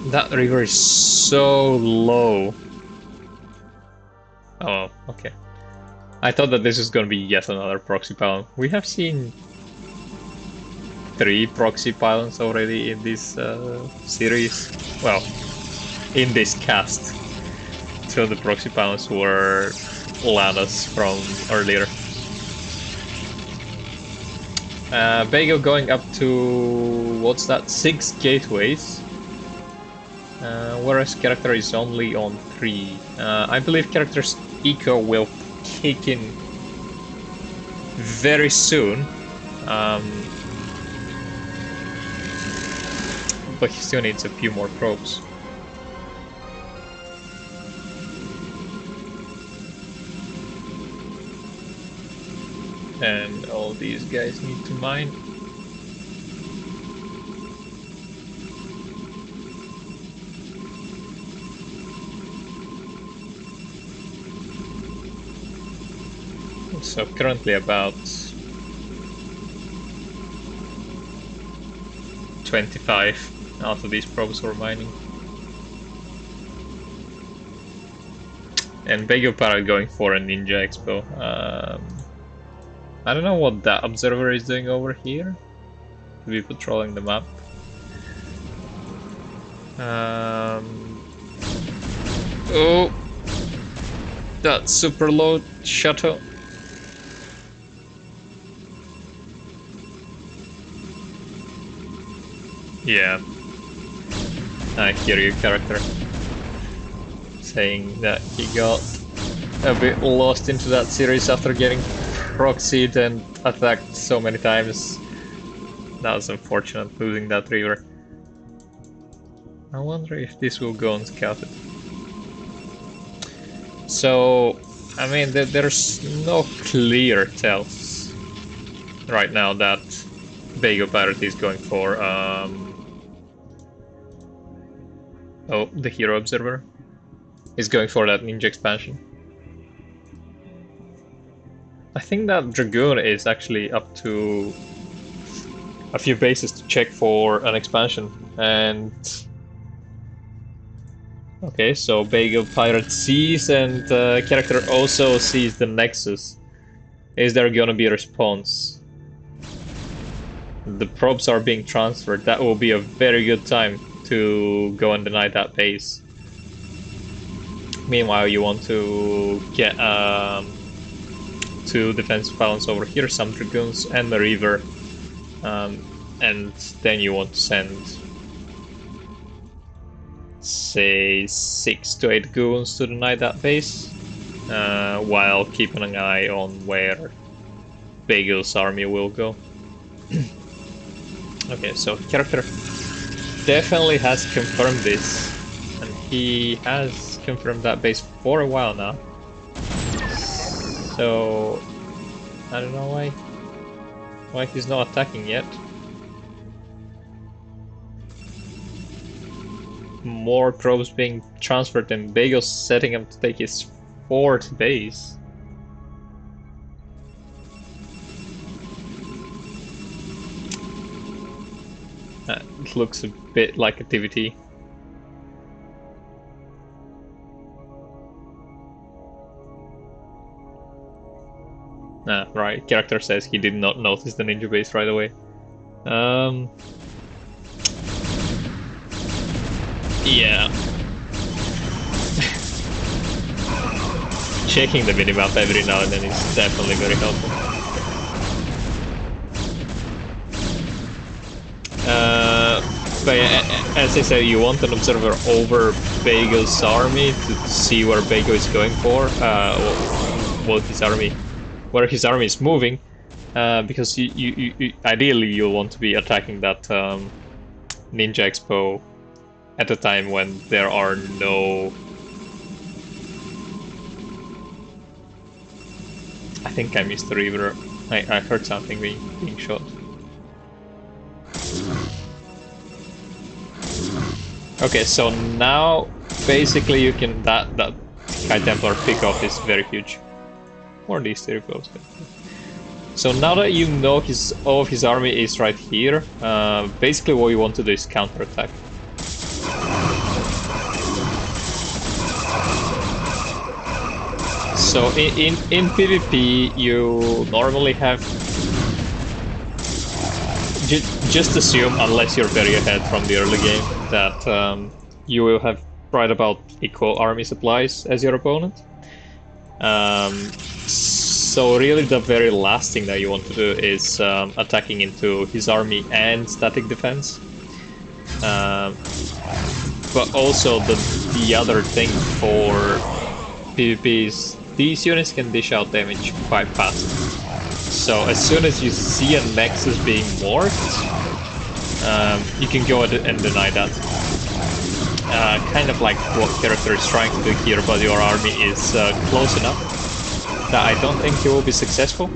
Speaker 1: That Reaver is so low. Oh, okay. I thought that this is gonna be yet another proxy pylon. We have seen 3 proxy pylons already in this series. Well, in this cast. 2 of the proxy pylons were Lanas from earlier. Vega going up to, what's that, 6 gateways. Whereas character is only on 3. I believe character's eco will kick in very soon. But he still needs a few more probes. And all these guys need to mine. So currently about 25 out of these probes were mining. And Vega Pirate going for a Ninja Expo. I don't know what that observer is doing over here. To be patrolling the map. Oh, that super low shuttle. Yeah, I hear you, character. Saying that he got a bit lost into that series after getting proxied and attacked so many times. That was unfortunate, losing that Reaver. I wonder if this will go unscouted. So, I mean, there's no clear tells right now that Vega Pirate is going for oh, the Hero Observer is going for that Ninja expansion. I think that Dragoon is actually up to a few bases to check for an expansion, and okay, so Vega Pirate sees, and character also sees the Nexus. Is there gonna be a response? The probes are being transferred. That will be a very good time to go and deny that base. Meanwhile, you want to get 2 defensive pylons over here, some dragoons, and a reaver. And then you want to send, say, 6 to 8 goons to deny that base, while keeping an eye on where Bagel's army will go. Okay, so character definitely has confirmed this, and he has confirmed that base for a while now. So I don't know why he's not attacking yet. More probes being transferred and Bagel's setting up to take his 4th base. It looks a bit like a TVT. Right, character says he did not notice the ninja base right away. Yeah. Checking the minimap every now and then is definitely very helpful. But yeah, as I said, you want an observer over Bagel's army to see where Bagel is going for, where his army is moving, because you ideally you'll want to be attacking that Ninja Expo at a time when there are no... I think I missed the river. I heard something being shot. Okay, so now basically you can that High Templar pick-off is very huge. Or these 3 repos. So now that you know all of his army is right here, basically what you want to do is counterattack. So in PvP you normally have just assume, unless you're very ahead from the early game, that you will have right about equal army supplies as your opponent. So really the very last thing that you want to do is attacking into his army and static defense. But also the other thing for PvP is these units can dish out damage quite fast. So as soon as you see a Nexus being morphed, you can go and deny that. Kind of like what character is trying to do here, but your army is close enough that I don't think he will be successful.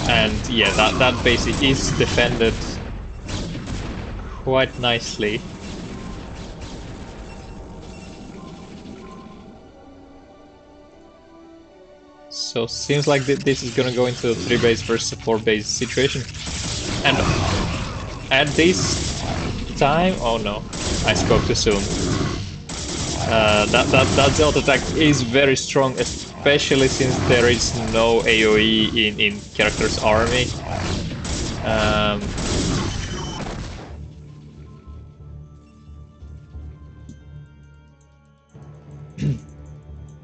Speaker 1: And yeah, that base is defended quite nicely. So seems like this is gonna go into a 3 base versus a 4 base situation. And at this time, oh no, I spoke too soon. That Zealot attack is very strong, especially since there is no AoE in character's army.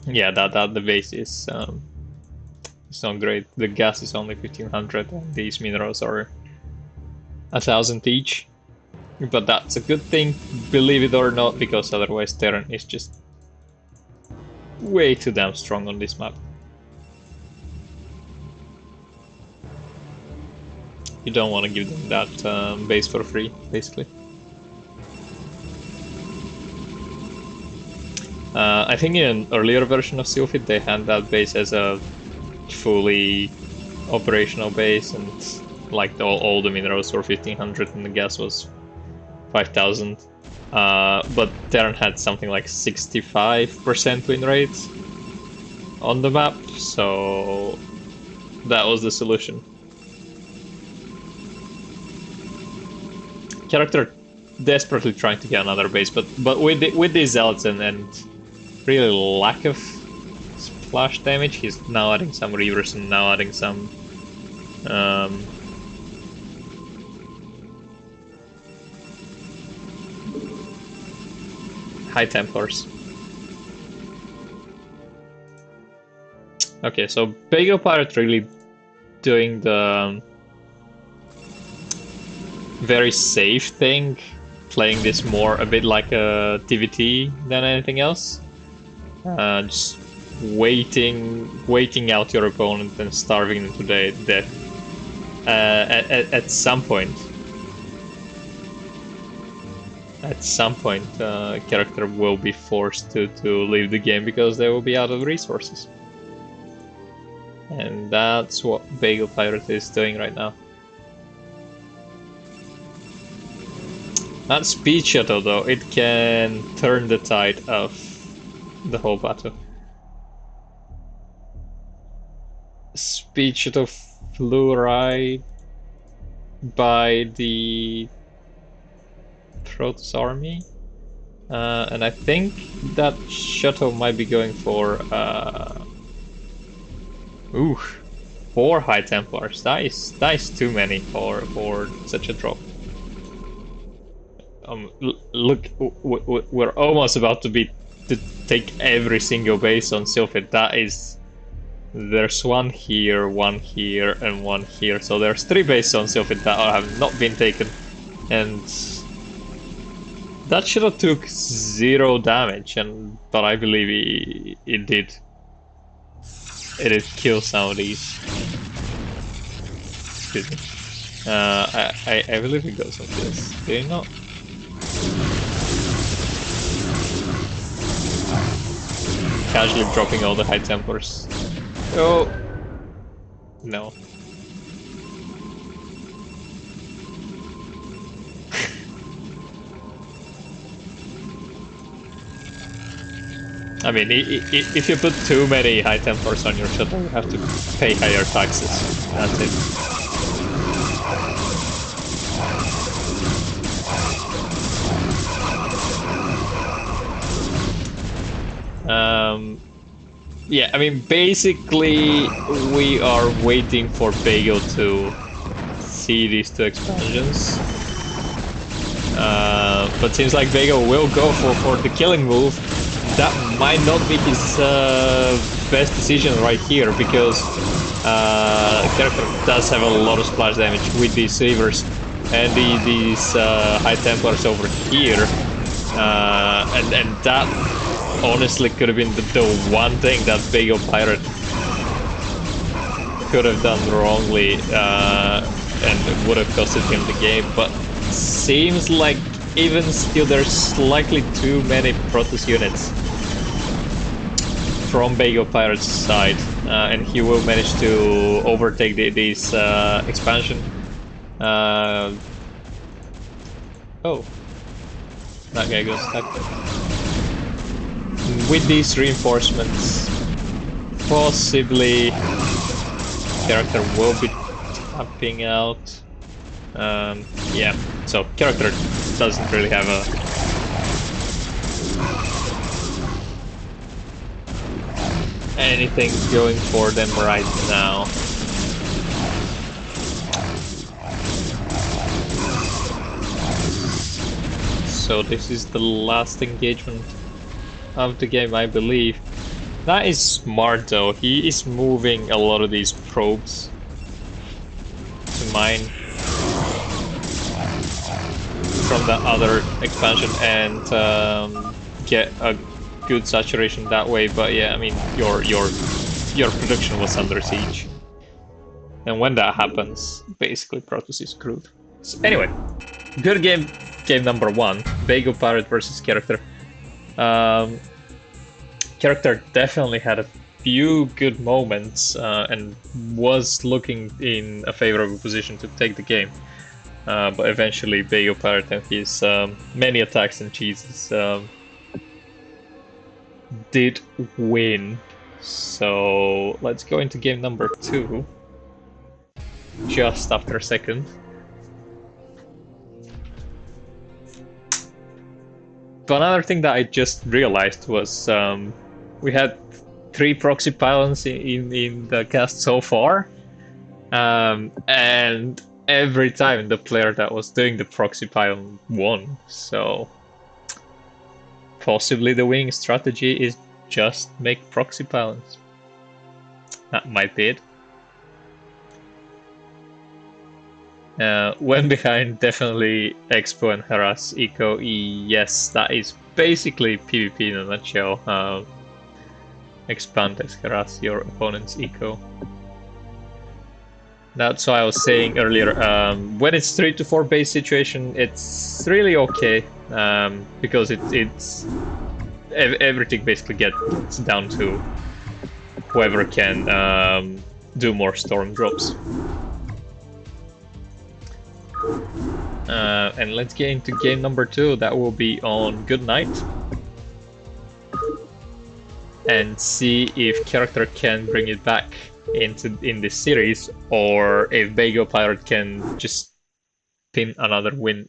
Speaker 1: Yeah, the base is it's not great. The gas is only 1500 and these minerals are 1000 each. But that's a good thing, believe it or not, because otherwise Terran is just way too damn strong on this map. You don't want to give them that base for free, basically. I think in an earlier version of Sylphid they had that base as a fully operational base, and like all the minerals were 1500 and the gas was 5000. But Terran had something like 65% win rate on the map, so that was the solution. Character desperately trying to get another base, but with these zealots and really lack of splash damage, he's now adding some reavers and now adding some High Templars. Okay, so Bagel Pirate really doing the very safe thing, playing this more a bit like a TVT than anything else. Just waiting out your opponent and starving them to death. At some point, character will be forced to leave the game because they will be out of resources. And that's what Bagel Pirate is doing right now. That Speed Shuttle, though, it can turn the tide of the whole battle. Speed Shuttle flew right by the Protoss army. And I think that shuttle might be going for... Ooh, 4 High Templars. That is too many for such a drop. Look, we're almost about to take every single base on Sylphid. That is... There's one here, and one here. So there's 3 bases on Sylphid that have not been taken. And... that should have took 0 damage, but I believe it did. It did kill some of these. Excuse me. I believe it goes on this. Did it not? Casually dropping all the High Templars. Oh! No. I mean, if you put too many High Templars on your shuttle, you have to pay higher taxes. That's it. Yeah, I mean, basically, we are waiting for Bagel to see these 2 expansions. But seems like Bagel will go for the killing move. That might not be his best decision right here, because the character does have a lot of splash damage with these Savers and these High Templars over here. And that honestly could have been the one thing that Bagel Pirate could have done wrongly and would have costed him the game. But seems like even still there's slightly too many Protoss units from Bagel Pirate's side, and he will manage to overtake this expansion. Oh, that guy goes stuck. With these reinforcements, possibly character will be tapping out. Yeah, so character doesn't really have anything going for them right now. So this is the last engagement of the game, I believe. That is smart though. He is moving a lot of these probes to mine from the other expansion and get a good saturation that way. But yeah, I mean, your production was under siege, and when that happens, basically Protoss is screwed. So anyway, good game number 1, Bagel Pirate versus character. Character definitely had a few good moments and was looking in a favorable position to take the game. But eventually Bagel Pirate and his many attacks and cheeses did win. So let's go into game number 2 just after a second. But another thing that I just realized was we had 3 proxy pylons in the cast so far, and every time the player that was doing the proxy pylon won. So possibly the winning strategy is just make proxy pylons. That might be it. When behind, definitely Expo and harass Eco. Yes, that is basically PvP in a nutshell. Expand and harass your opponent's Eco. That's why I was saying earlier, when it's 3 to 4 base situation, it's really okay, because it's everything basically gets down to whoever can do more storm drops. And let's get into game number 2. That will be on Good Night. And see if character can bring it back in this series, or if Bago Pirate can just pin another win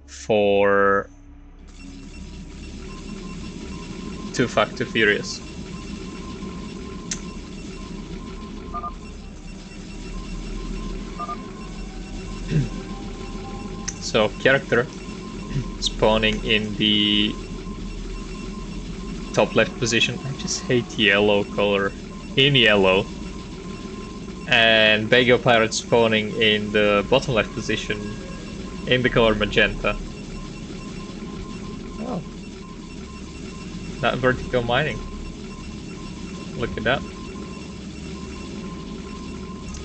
Speaker 1: for Too Fast Too Furious. So character spawning in the top left position. I just hate yellow color. In yellow. And Bago Pirate spawning in the bottom left position in the color magenta. Oh. That vertical mining. Look at that.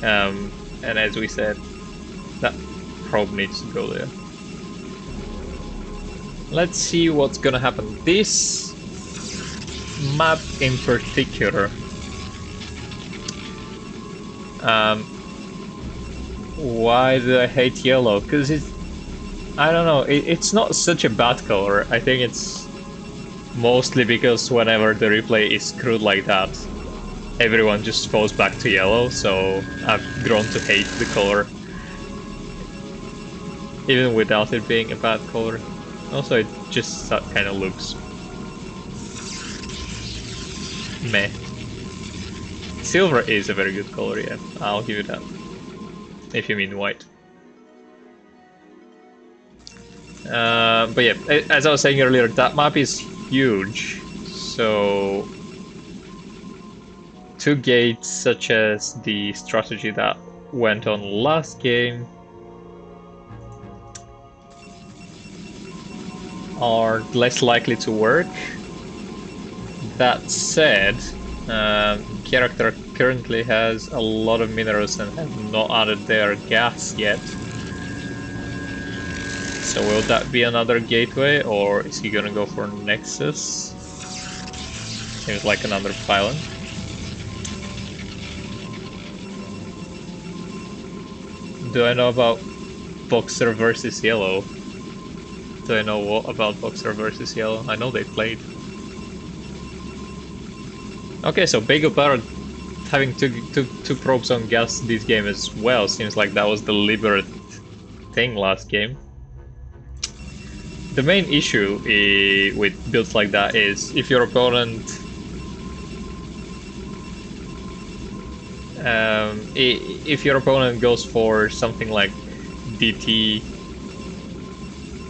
Speaker 1: And as we said, that probe needs to go there. Let's see what's gonna happen. This map in particular, why do I hate yellow? Because it's, I don't know, it's not such a bad color. I think it's mostly because whenever the replay is screwed like that, everyone just falls back to yellow, so I've grown to hate the color, even without it being a bad color. Also, it just kind of looks meh. Silver is a very good color, yeah, I'll give you that. If you mean white. But yeah, as I was saying earlier, that map is huge, so two gates such as the strategy that went on last game are less likely to work. That said, character currently has a lot of minerals and have not added their gas yet. So will that be another gateway, or is he gonna go for Nexus? Seems like another pylon. Do I know about Boxer versus Yellow? Do I know what about Boxer versus Yellow? I know they played. Okay, so Bago Pirate having two probes on gas this game as well. Seems like that was the deliberate thing last game. The main issue with builds like that is if your opponent if your opponent goes for something like DT,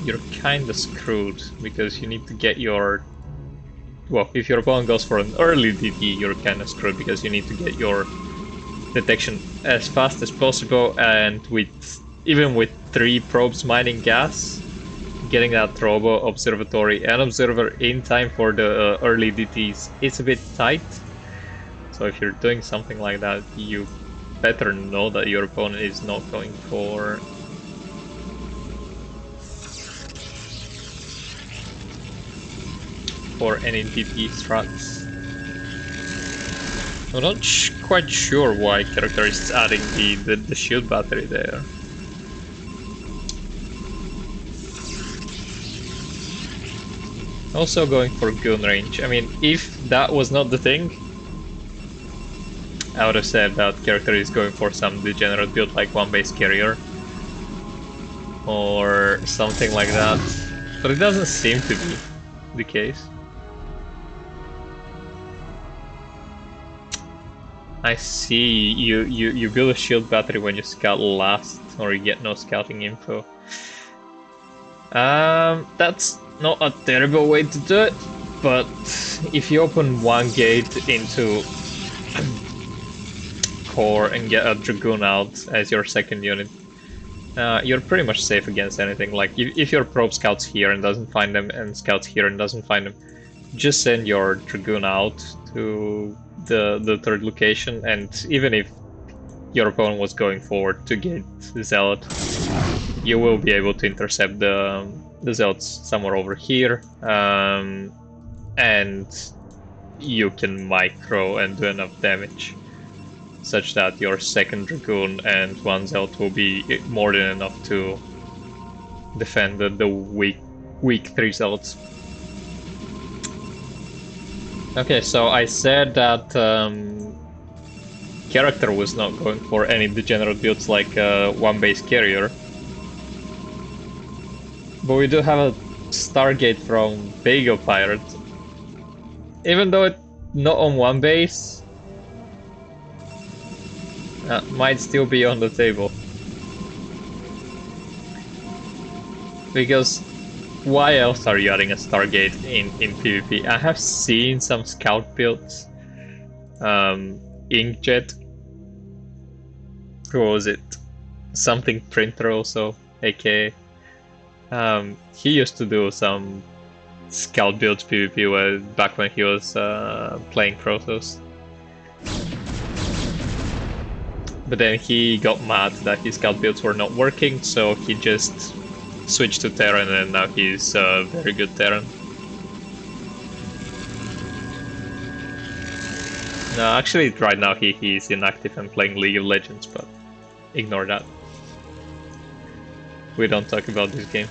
Speaker 1: you're kinda screwed, because you need to get your... Well, if your opponent goes for an early DT, you're kinda screwed, because you need to get your detection as fast as possible, and even with 3 probes mining gas, getting that Robo, Observatory, and Observer in time for the early DTs is a bit tight. So if you're doing something like that, you better know that your opponent is not going for... any DT strats. I'm not quite sure why character is adding the shield battery there. Also going for gun range. I mean, if that was not the thing, I would have said that character is going for some degenerate build like one base carrier or something like that, but it doesn't seem to be the case. I see, you build a shield battery when you scout last, or you get no scouting info. That's Not a terrible way to do it, but if you open one gate into core and get a Dragoon out as your second unit, you're pretty much safe against anything. Like, if your probe scouts here and doesn't find them, and scouts here and doesn't find them, just send your Dragoon out to the third location, and even if your opponent was going forward to get the Zealot, you will be able to intercept the Zealots somewhere over here, and you can micro and do enough damage such that your second Dragoon and one Zealot will be more than enough to defend the weak 3 Zealots. Okay, so I said that character was not going for any degenerate builds like one base carrier. But we do have a Stargate from Bagel Pirate. Even though it's not on one base, might still be on the table. Because why else are you adding a Stargate in PvP? I have seen some scout builds. Inkjet. Who was it? Something Printer also, aka. He used to do some scout builds PvP back when he was playing Protoss. But then he got mad that his scout builds were not working, so he just switched to Terran, and now he's a very good Terran. No, actually right now he's inactive and playing League of Legends, but ignore that. We don't talk about this game.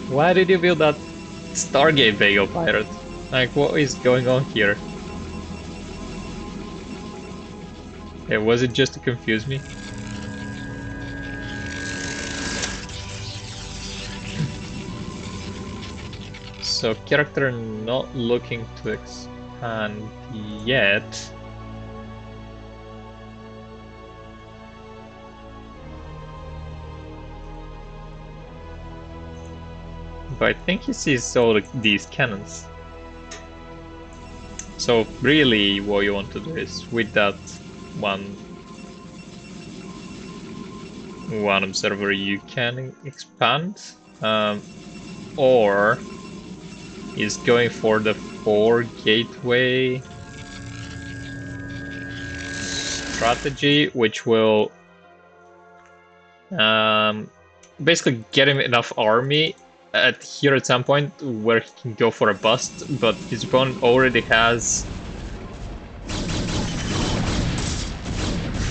Speaker 1: Why did you build that Stargate Bagel Pirate? Like, what is going on here? Yeah, was it just to confuse me? So, character not looking to expand yet. But I think he sees all these cannons. So really what you want to do is with that one observer you can expand, or is going for the 4 gateway strategy, which will basically get him enough army here at some point where he can go for a bust, but his opponent already has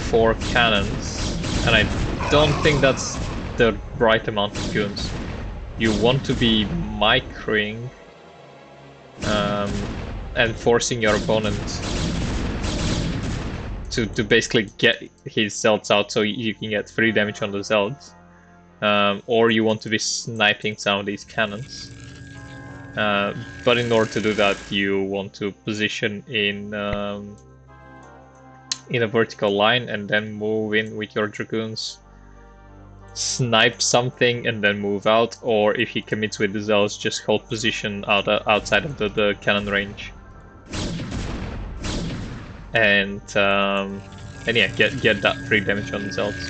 Speaker 1: 4 cannons, and I don't think that's the right amount of goons. You want to be microing and forcing your opponent to basically get his Zealots out so you can get 3 damage on the Zealots. Or you want to be sniping some of these cannons. But in order to do that, you want to position in a vertical line and then move in with your Dragoons. Snipe something and then move out, or if he commits with the Zealots, just hold position outside of the cannon range. And yeah, get that 3 damage on the Zealots.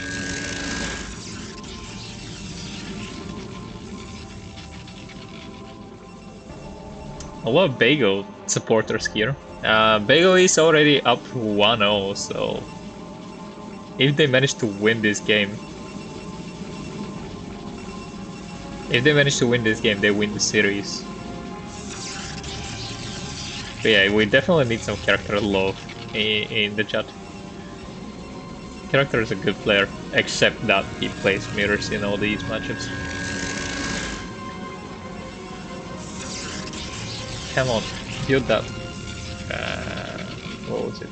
Speaker 1: A lot of Bagel supporters here. Bagel is already up 1-0, so if they manage to win this game, they win the series. But yeah, we definitely need some character love in the chat. Character is a good player, except that he plays mirrors in all these matchups. Come on, build that. What was it?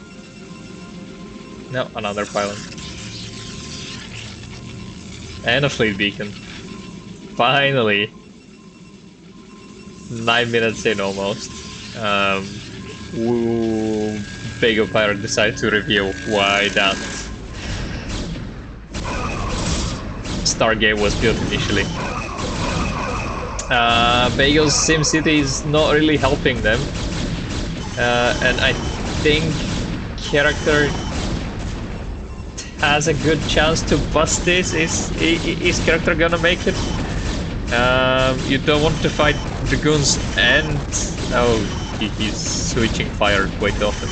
Speaker 1: No, another pylon. And a fleet beacon. Finally! 9 minutes in almost. Bagel Pirate decided to reveal why that Stargate was built initially. Bagel's SimCity is not really helping them. And I think character has a good chance to bust this. Is character gonna make it? You don't want to fight Dragoons and... Oh, he's switching fire quite often.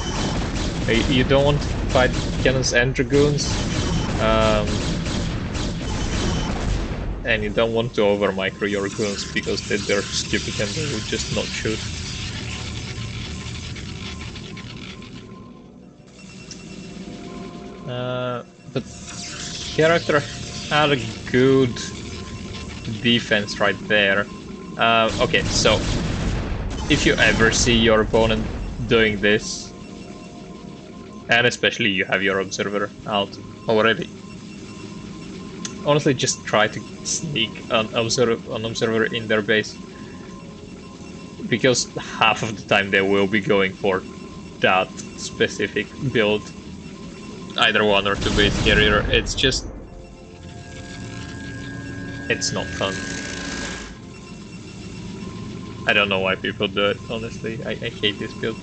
Speaker 1: You don't want to fight Cannons and Dragoons. And you don't want to over micro your goons because they're stupid and they will just not shoot. But character had a good defense right there. Okay, so if you ever see your opponent doing this, and especially you have your observer out already, honestly just try to sneak an observer in their base, because half of the time they will be going for that specific build, either 1 or 2 base carrier. It's just, it's not fun. I don't know why people do it, honestly. I hate this build.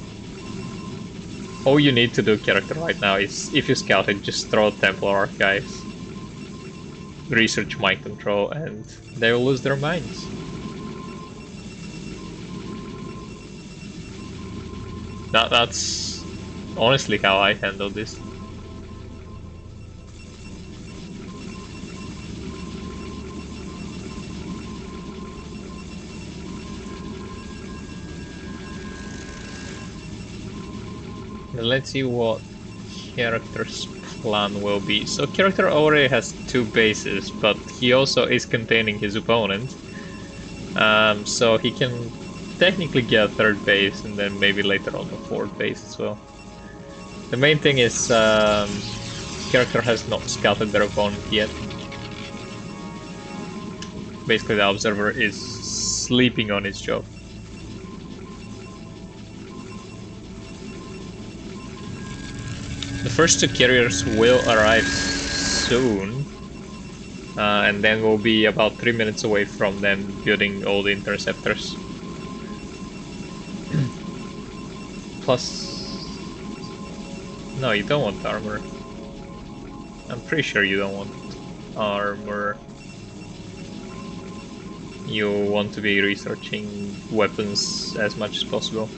Speaker 1: All you need to do character right now is, if you scout it, just throw Templar Archives, research mind control, and they will lose their minds. That's honestly how I handle this. Let's see what character's plan will be. So character already has 2 bases, but he also is containing his opponent. So he can technically get a 3rd base and then maybe later on a 4th base as well. The main thing is character has not scouted their opponent yet. Basically the observer is sleeping on his job. The first 2 carriers will arrive soon, and then we'll be about 3 minutes away from them building all the interceptors. Plus... No, you don't want armor. I'm pretty sure you don't want armor. You want to be researching weapons as much as possible.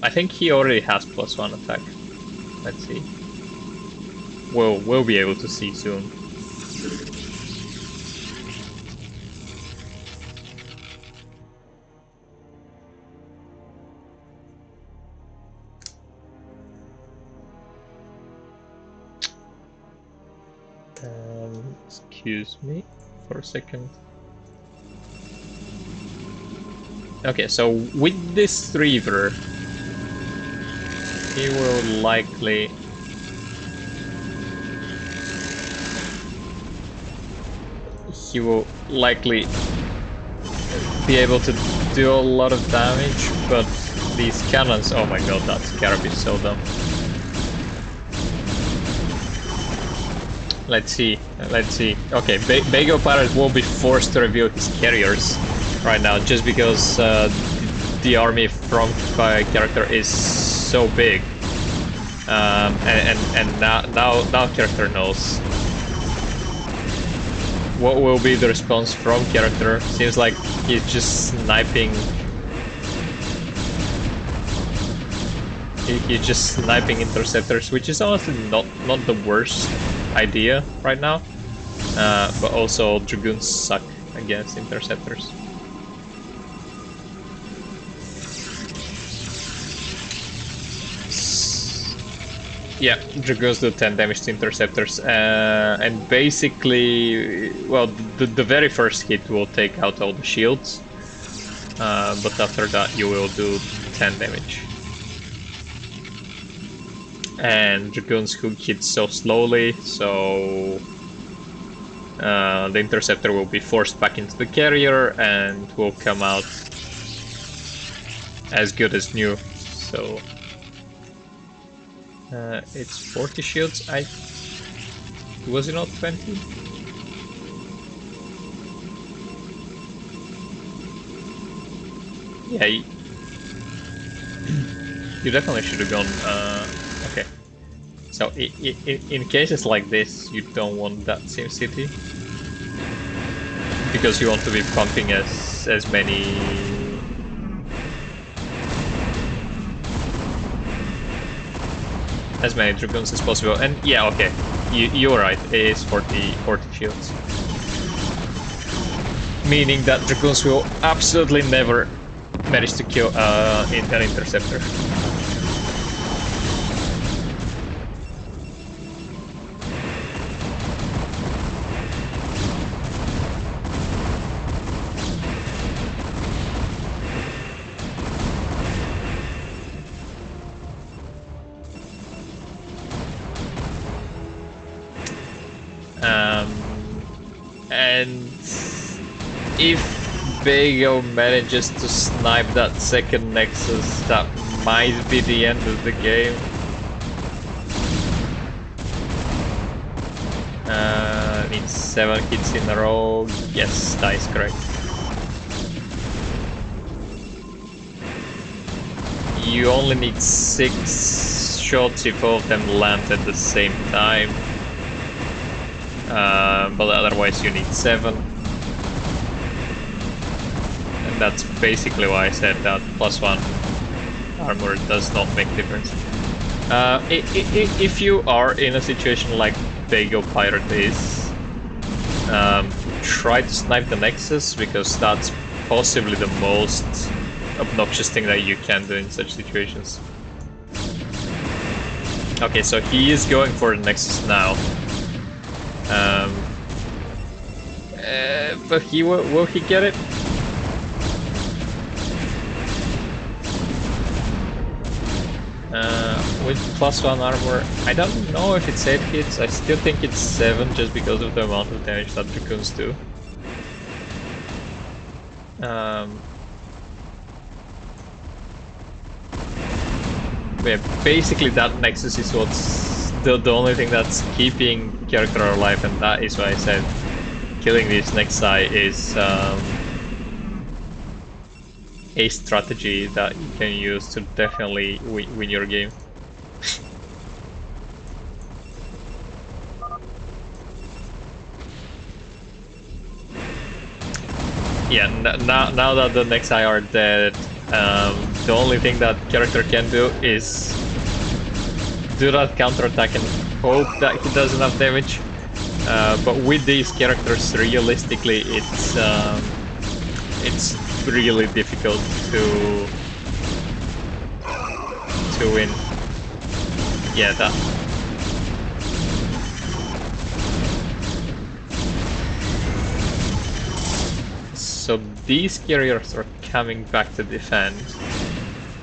Speaker 1: I think he already has +1 attack. Let's see. We'll be able to see soon. Excuse me for a second. Okay, so with this Reaver, he will likely... be able to do a lot of damage, but these cannons, oh my god, that scarab is so dumb. Let's see. Okay, Bago Pirate will be forced to reveal his carriers right now, just because the army from character is so big, and now character knows what will be the response from character. Seems like he's just sniping. He's just sniping interceptors, which is honestly not the worst idea right now, but also Dragoons suck against interceptors. Yeah, Dragoons do 10 damage to interceptors, and basically, well, the very first hit will take out all the shields, but after that you will do 10 damage. And Dragoons hit so slowly, so the interceptor will be forced back into the carrier and will come out as good as new. So It's 40 shields. Was it not 20? Yeah, you definitely should have gone. Okay. So in cases like this, you don't want that SimCity because you want to be pumping as many dragoons as possible. And yeah, okay, you're right. It is 40 shields, meaning that dragoons will absolutely never manage to kill an interceptor. And if Bago manages to snipe that second Nexus, that might be the end of the game. Needs 7 hits in a row. Yes, that is correct. You only need 6 shots if all of them land at the same time. But otherwise you need 7. And that's basically why I said that +1 armor does not make a difference. If you are in a situation like Bago Pirate is, try to snipe the Nexus, because that's possibly the most obnoxious thing that you can do in such situations. Okay, so he is going for the Nexus now. But will he get it? With +1 armor, I don't know if it's 8 hits. I still think it's 7 just because of the amount of damage that dragoons do. Yeah, basically that Nexus is what's the only thing that's keeping character alive, and that is why I said killing this Nexi is a strategy that you can use to definitely win your game. Yeah, now that the Nexi are dead, the only thing that character can do is do that counterattack and hope that he does enough damage. But with these characters, realistically, it's really difficult to win. Yeah, that. So these carriers are coming back to defend,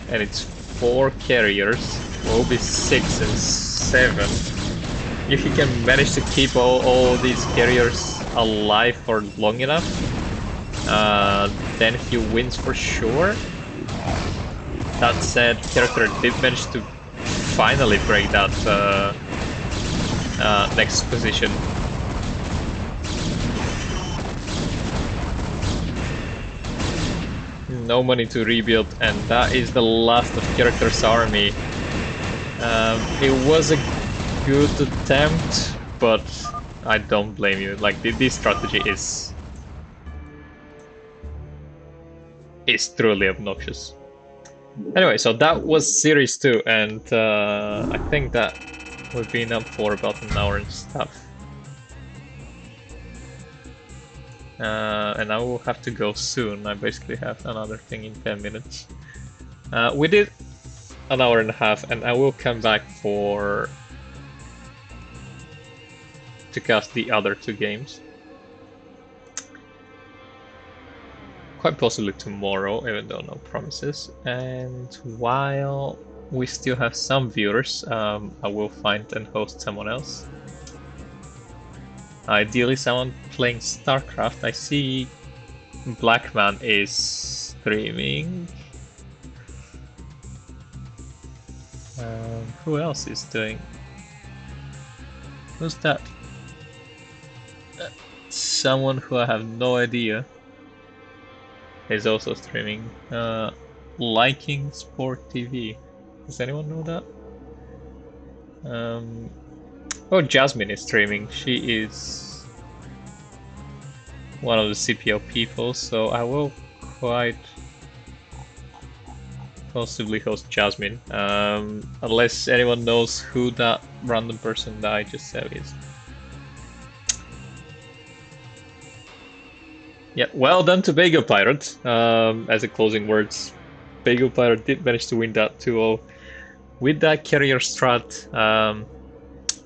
Speaker 1: and it's 4 carriers. Will be 6 and 7. If he can manage to keep all these carriers alive for long enough, then he wins for sure. That said, character did manage to finally break that next position. No money to rebuild, and that is the last of character's army. It was a good attempt, but I don't blame you. Like, this strategy is truly obnoxious. Anyway, so that was Series 2, and I think that we've been up for about an hour and stuff. And I will have to go soon. I basically have another thing in 10 minutes. We did an hour and a half, and I will come back to cast the other 2 games. Quite possibly tomorrow, even though no promises. And while we still have some viewers, I will find and host someone else. Ideally someone playing StarCraft. I see Blackman is streaming. Who else is doing? Who's that? Someone who I have no idea is also streaming. Liking Sport TV. Does anyone know that? Um, oh, Jasmine is streaming. She is one of the CPL people, so I will quite possibly host Jasmine. Unless anyone knows who that random person that I just said is. Yeah, well done to Bagel Pirate. As a closing words, Bagel Pirate did manage to win that 2-0 with that carrier strat.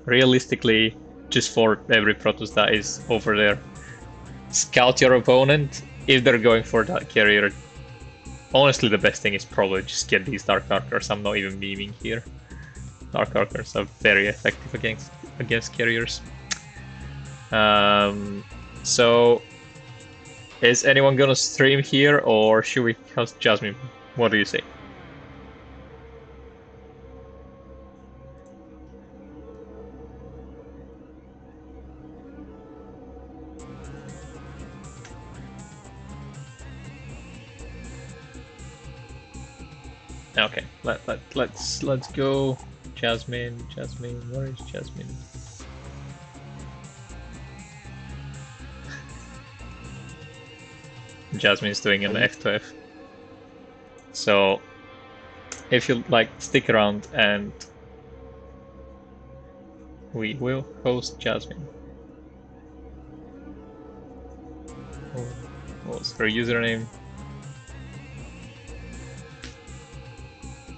Speaker 1: Realistically, just for every Protoss that is over there, scout your opponent. If they're going for that carrier, honestly, the best thing is probably just get these Dark Archers. I'm not even memeing here. Dark Archers are very effective against carriers. So is anyone gonna stream here, or should we host Jasmine? What do you say? Okay, let's go. Jasmine, where is Jasmine? Jasmine's doing an F2F. So if you like, stick around and we will host Jasmine. What's her username?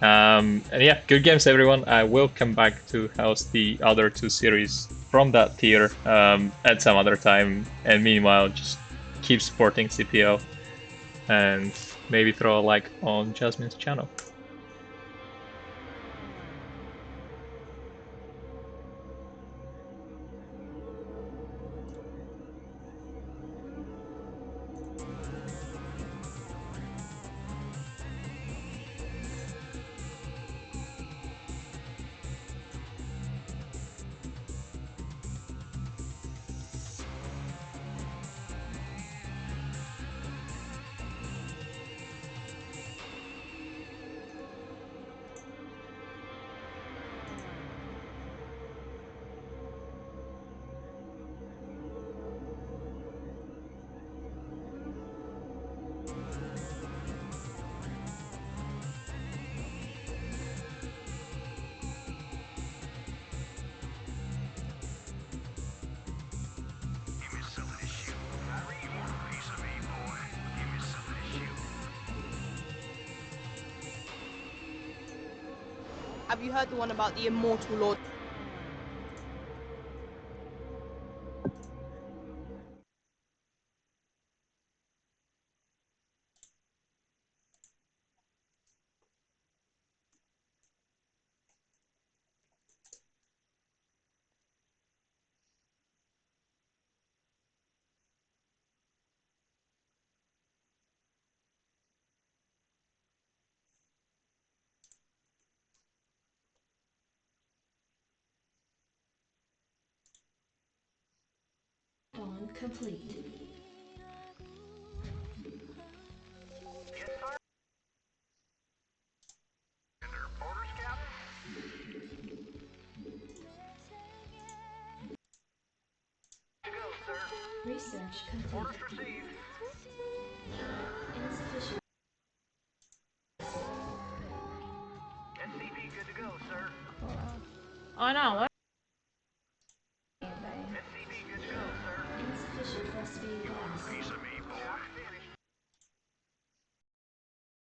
Speaker 1: And yeah, good games, everyone. I will come back to host the other two series from that tier at some other time. And meanwhile, just keep supporting CPL and maybe throw a like on Jasmine's channel.
Speaker 2: Have you heard the one about the immortal Lord?
Speaker 3: Bond complete. Research complete. Insufficient.
Speaker 2: I know.